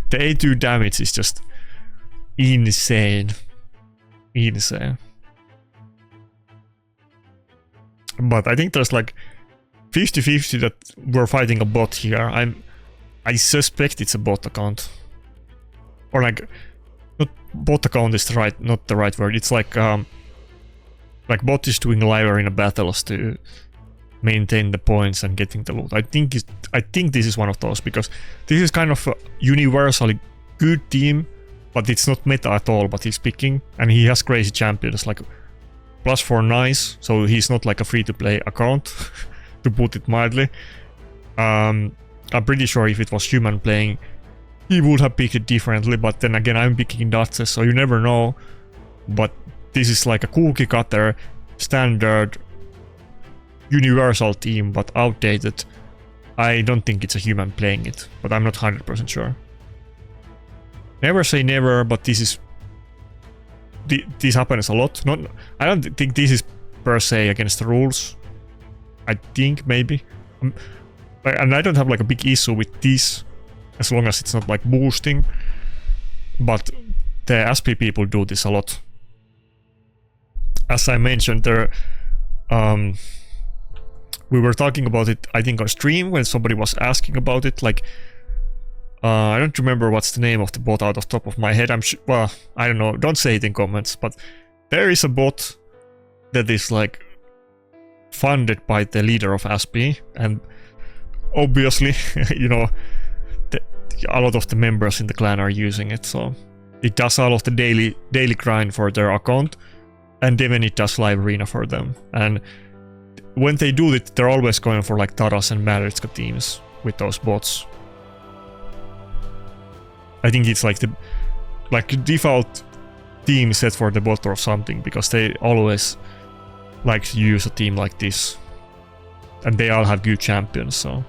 The A2 damage is just insane. Insane. But I think there's like 50-50 that we're fighting a bot here. I suspect it's a bot account. Or like, not bot account is not the right word. It's like bot is doing live arena battles to maintain the points and getting the loot. I think this is one of those, because this is kind of a universally good team, but it's not meta at all. But he's picking, and he has crazy champions like +4 nice, so he's not like a free-to-play account, to put it mildly. I'm pretty sure if it was human playing, he would have picked it differently, but then again, I'm picking Duchess, so you never know. But this is like a cookie cutter, standard, universal team, but outdated. I don't think it's a human playing it, but I'm not 100% sure. Never say never, but this happens a lot. I don't think this is per se against the rules. I think maybe. And I don't have like a big issue with this, as long as it's not like boosting. But the SP people do this a lot. As I mentioned, we were talking about it, I think on stream, when somebody was asking about it, like, I don't remember what's the name of the bot out of top of my head. Well, I don't know, don't say it in comments, but there is a bot that is like funded by the leader of SP, and obviously, you know, a lot of the members in the clan are using it, so it does all of the daily grind for their account, and then it does live arena for them. And when they do it, they're always going for like Taras and Maritska teams with those bots. I think it's like the default team set for the bot or something, because they always like to use a team like this. And they all have good champions, so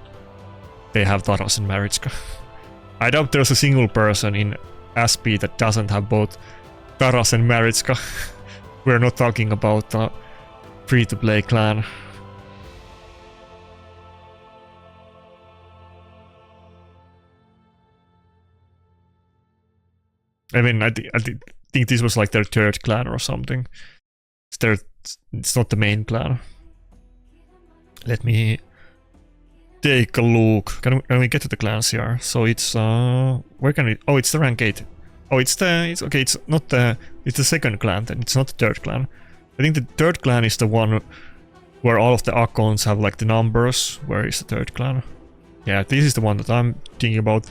they have Taras and Maritzka. I doubt there's a single person in SP that doesn't have both Taras and Maritzka. We're not talking about a free-to-play clan. I mean, I think this was like their third clan or something. It's not the main clan. Let me take a look. Can we get to the clans here? So it's where can we? Oh, it's the rank 8. Oh, it's okay. It's not the. It's the second clan. Then it's not the third clan. I think the third clan is the one where all of the accounts have like the numbers. Where is the third clan? Yeah, this is the one that I'm thinking about.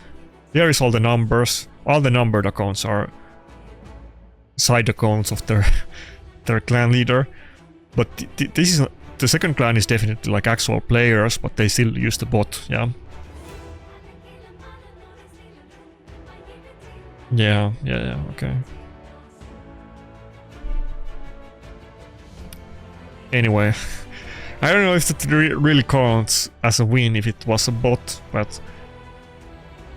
There is all the numbers. All the numbered accounts are side accounts of their clan leader. But this is the second clan is definitely like actual players, but they still use the bot. Yeah. Yeah. Okay. Anyway, I don't know if that really counts as a win if it was a bot, but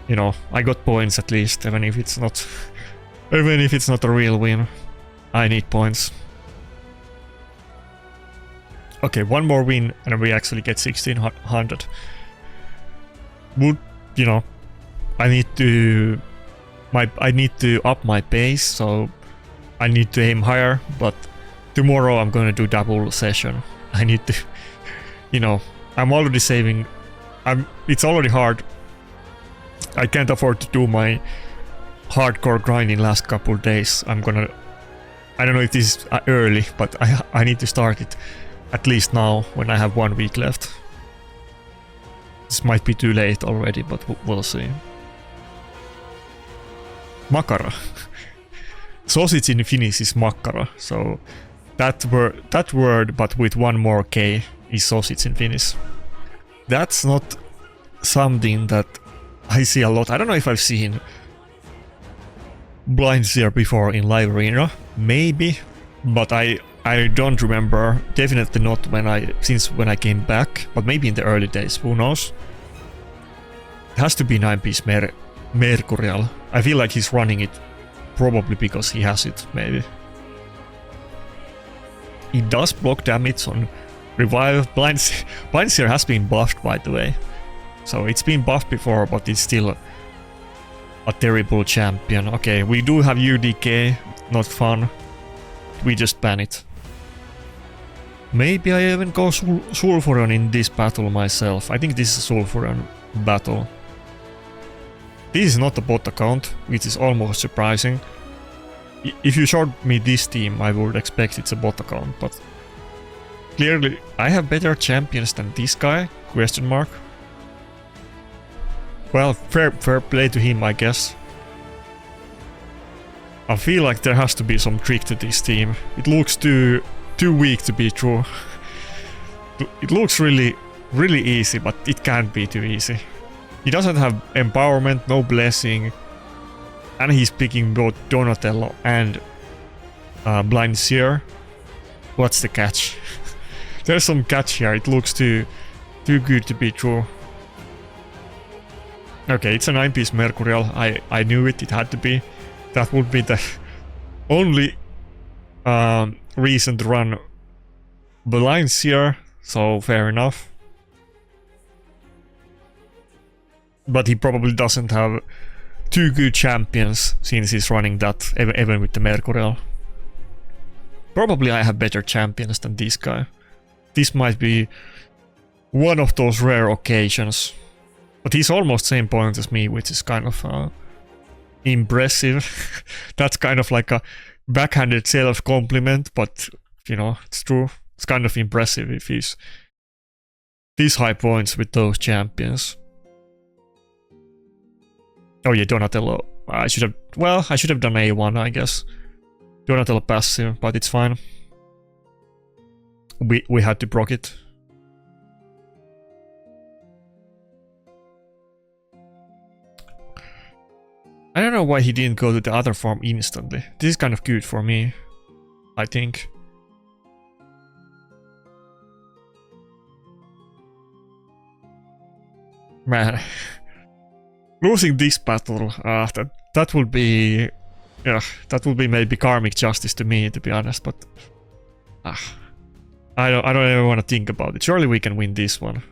you know, I got points at least, even if it's not a real win. I need points. Okay, one more win and we actually get 1600. Would, you know, I need to up my pace, so I need to aim higher, but tomorrow I'm gonna do double session. I need to, you know, I'm already saving. It's already hard. I can't afford to do my hardcore grinding last couple days. I don't know if this is early, but I need to start it at least now when I have 1 week left. This might be too late already, but we'll see. Makara. Sausage in Finnish is makkara, so that word, but with one more K, is sausage in Finnish. That's not something that I see a lot. I don't know if I've seen blinds here before in live arena. Maybe, but I don't remember. Definitely not since when I came back, but maybe in the early days. Who knows? It has to be 9-piece Mercurial. I feel like he's running it probably because he has it, maybe. It does block damage on revive. Blinds here has been buffed, by the way. So it's been buffed before, but it's still a terrible champion. Okay, we do have UDK, not fun. We just ban it. Maybe I even go Sulfuron in this battle myself. I think this is a Sulfuron battle. This is not a bot account, which is almost surprising. If you showed me this team, I would expect it's a bot account, but clearly I have better champions than this guy? Question mark. Well, fair play to him, I guess. I feel like there has to be some trick to this team. It looks too weak to be true. It looks really easy, but it can't be too easy. He doesn't have empowerment, no blessing, and he's picking both Donatello and Blind Seer. What's the catch? There's some catch here. It looks too good to be true. Okay, it's a 9-piece Mercurial. I knew it. It had to be. That would be the only reason to run Blind Seer. So fair enough. But he probably doesn't have two good champions since he's running that, even with the Mercurial. Probably I have better champions than this guy. This might be one of those rare occasions. But he's almost same point as me, which is kind of impressive. That's kind of like a backhanded self-compliment, but you know, it's true. It's kind of impressive if he's these high points with those champions. Oh yeah, Donatello. I should have done A1, I guess. Donatello passive, but it's fine. We had to proc it. I don't know why he didn't go to the other form instantly. This is kind of good for me, I think. Man, losing this battle, that will be, yeah, that will be maybe karmic justice to me, to be honest. But I don't ever want to think about it. Surely we can win this one.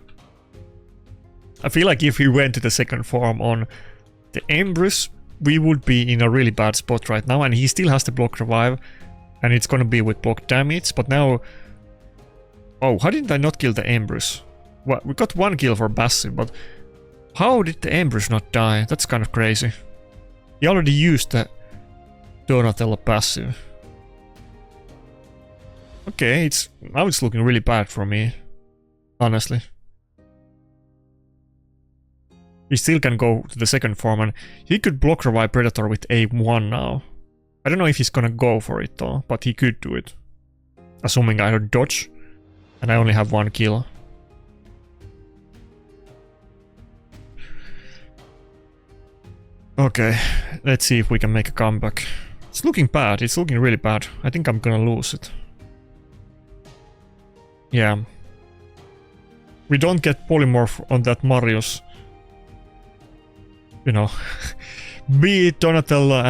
I feel like if we went to the second form on the Embers, we would be in a really bad spot right now, and he still has the block revive, and it's gonna be with block damage. But now, oh, how did I not kill the Embers? Well, we got one kill for passive, but how did the Embers not die? That's kind of crazy. He already used the Donatello passive. Okay, now it's looking really bad for me, honestly. He still can go to the second form, and he could block revive Predator with A1 now. I don't know if he's gonna go for it though, but he could do it. Assuming I don't dodge, and I only have one kill. Okay, let's see if we can make a comeback. It's looking bad, it's looking really bad. I think I'm gonna lose it. Yeah. We don't get polymorph on that Marius. You know, be it Donatello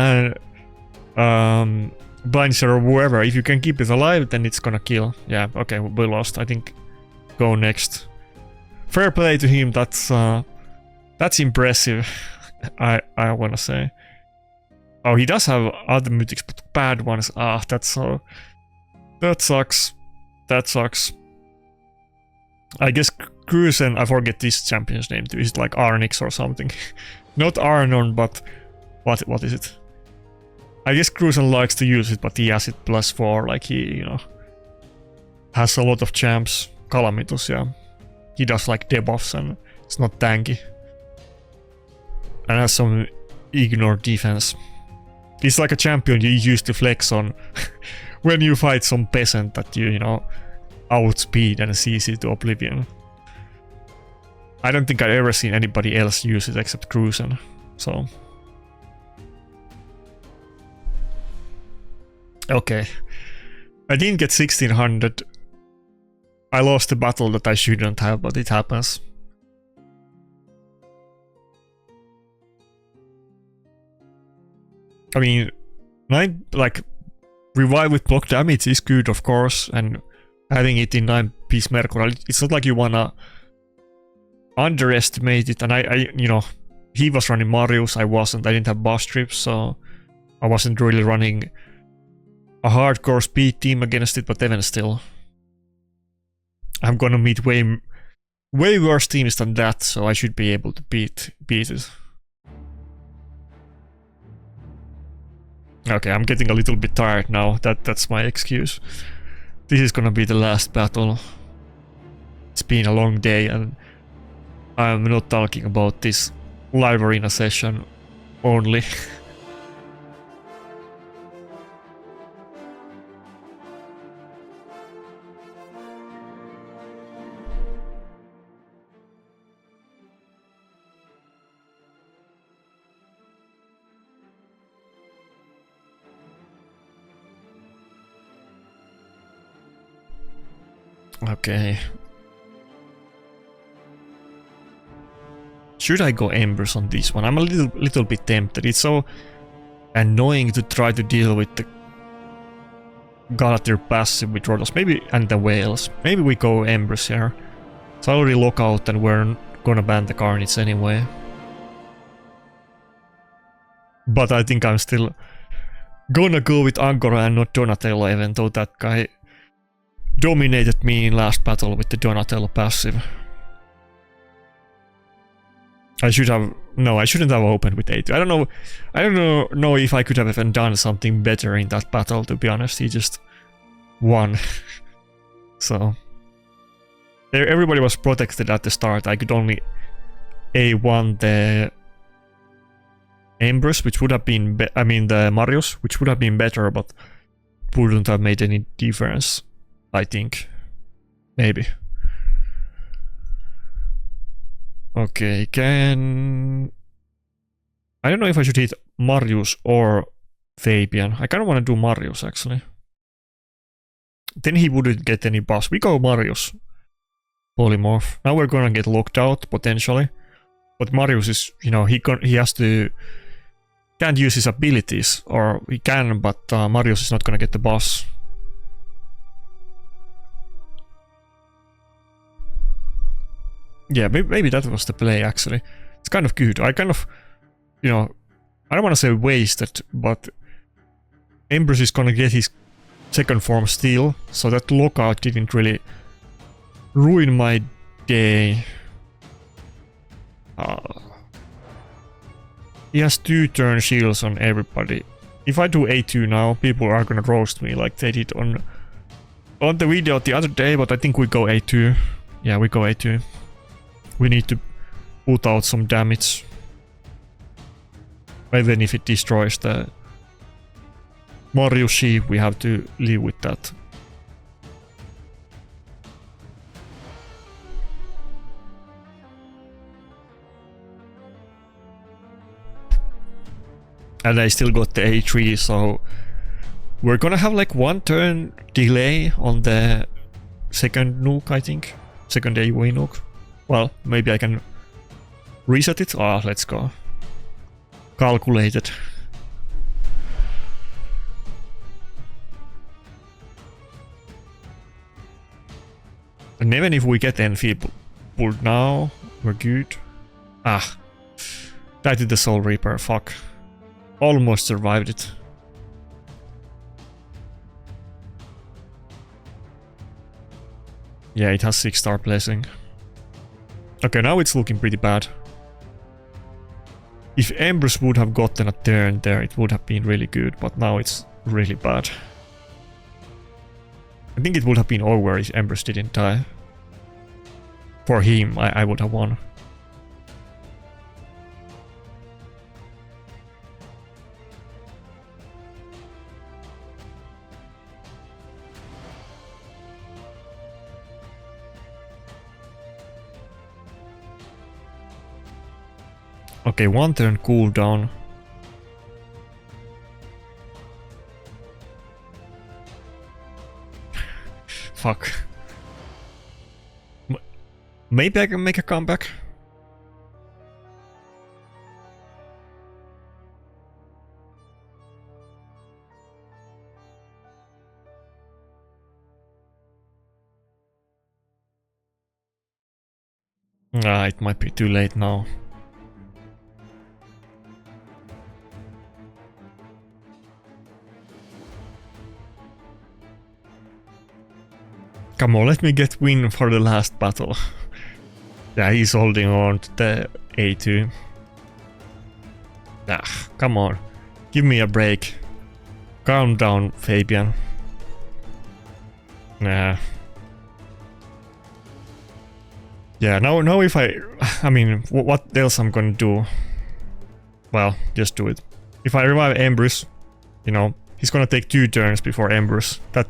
and Blindsher or whoever, if you can keep it alive, then it's gonna kill. Yeah, okay, we lost. I think go next. Fair play to him, that's impressive, I wanna say. Oh, he does have other mythics, but bad ones. That sucks. That sucks. I guess Cruisen, I forget this champion's name too, is it like Arnix or something? Not Arnon, but what is it? I guess Cruisen likes to use it, but he has it +4, like he, you know, has a lot of champs. Calamitus, yeah. He does like debuffs and it's not tanky. And has some ignore defense. He's like a champion you use to flex on when you fight some peasant that you know, outspeed and sees it to oblivion. I don't think I've ever seen anybody else use it except Cruisen, so... Okay. I didn't get 1600. I lost a battle that I shouldn't have, but it happens. I mean, like, revive with block damage is good, of course, and having it in 9-piece Mercurial, it's not like you wanna underestimate it. And I you know, he was running Marius, I wasn't. I didn't have buff strips, so I wasn't really running a hardcore speed team against it, but even still. I'm gonna meet way worse teams than that, so I should be able to beat it. Okay, I'm getting a little bit tired now, that's my excuse. This is gonna be the last battle. It's been a long day, and I'm not talking about this live arena session only. Okay. Should I go Embers on this one? I'm a little bit tempted. It's so annoying to try to deal with the Galathyr passive with Rotos, maybe, and the whales. Maybe we go Embers here. So I already lock out and we're gonna ban the Carnage anyway. But I think I'm still gonna go with Angora and not Donatello, even though that guy dominated me in last battle with the Donatello passive. I should have... No, I shouldn't have opened with A2. I don't know if I could have even done something better in that battle, to be honest. He just won. So... everybody was protected at the start. I could only A1 the Embers, which would have been... the Marius, which would have been better, but wouldn't have made any difference, I think. Maybe. Okay, I don't know if I should hit Marius or Fabian. I kind of want to do Marius actually. Then he wouldn't get any buffs. We go Marius. Polymorph. Now we're gonna get locked out potentially. But Marius is, you know, he has to... Can't use his abilities. Or he can, but Marius is not gonna get the boss. Yeah, maybe that was the play actually. It's kind of good. I kind of, you know, I don't want to say wasted, but Embers is gonna get his second form still, so that lockout didn't really ruin my day. He has 2 turn shields on everybody. If I do A2 now, people are gonna roast me like they did on the video the other day, but I think we go A2. Yeah, we go A2. We need to put out some damage. Even if it destroys the Marius sheep, we have to live with that. And I still got the A3, so we're gonna have like 1 turn delay on the second nuke, I think. Second AoE nuke. Well, maybe I can reset it. Ah, let's go. Calculated. And even if we get NV pulled now, we're good. Ah. I did the Soul Reaper, fuck. Almost survived it. Yeah, it has 6-star blessing. Okay, now it's looking pretty bad. If Embers would have gotten a turn there, it would have been really good, but now it's really bad. I think it would have been over if Embers didn't die. For him, I would have won. Okay, 1 turn cooldown. Fuck. Maybe I can make a comeback. Ah, it might be too late now. Come on, let me get win for the last battle. Yeah, he's holding on to the A2. Ah, come on. Give me a break. Calm down, Fabian. Nah. Yeah, now if I mean, what else I'm gonna do? Well, just do it. If I revive Embers, you know, he's gonna take 2 turns before Embers. That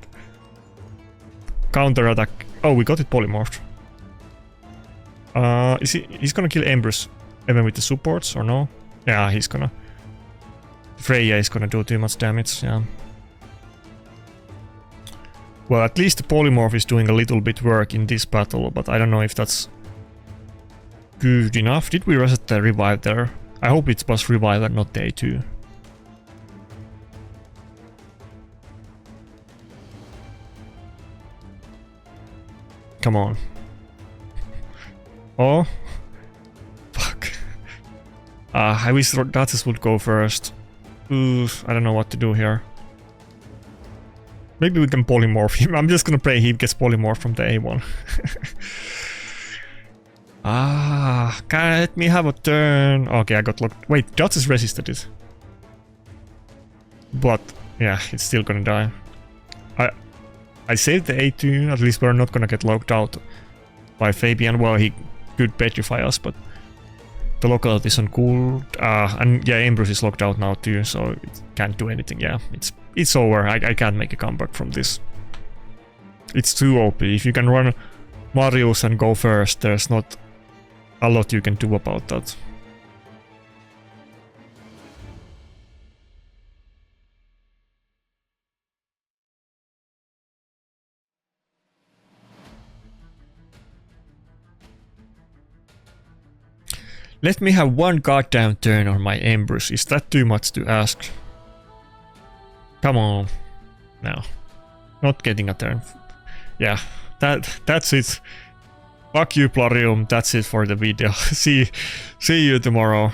counter attack. Oh, we got it polymorphed. He's gonna kill Embers even with the supports or no? Yeah, he's gonna. Freya is gonna do too much damage, yeah. Well, at least the polymorph is doing a little bit work in this battle, but I don't know if that's good enough. Did we reset the revive there? I hope it was revive and not the A2. Come on. Oh. Fuck. I wish Rotos would go first. Oof, I don't know what to do here. Maybe we can polymorph him. I'm just gonna pray he gets polymorph from the A1. Ah, can let me have a turn. Okay, I got locked. Wait, Rotos resisted it. But, yeah, it's still gonna die. I saved the A2, at least we're not gonna get locked out by Fabian. Well, he could petrify us, but the lockout isn't cool. And yeah, Embers is locked out now too, so it can't do anything. Yeah, it's over. I can't make a comeback from this. It's too OP. If you can run Marius and go first, there's not a lot you can do about that. Let me have one goddamn turn on my Embers. Is that too much to ask? Come on. No. Not getting a turn. Yeah, that's it. Fuck you, Plarium. That's it for the video. See you tomorrow.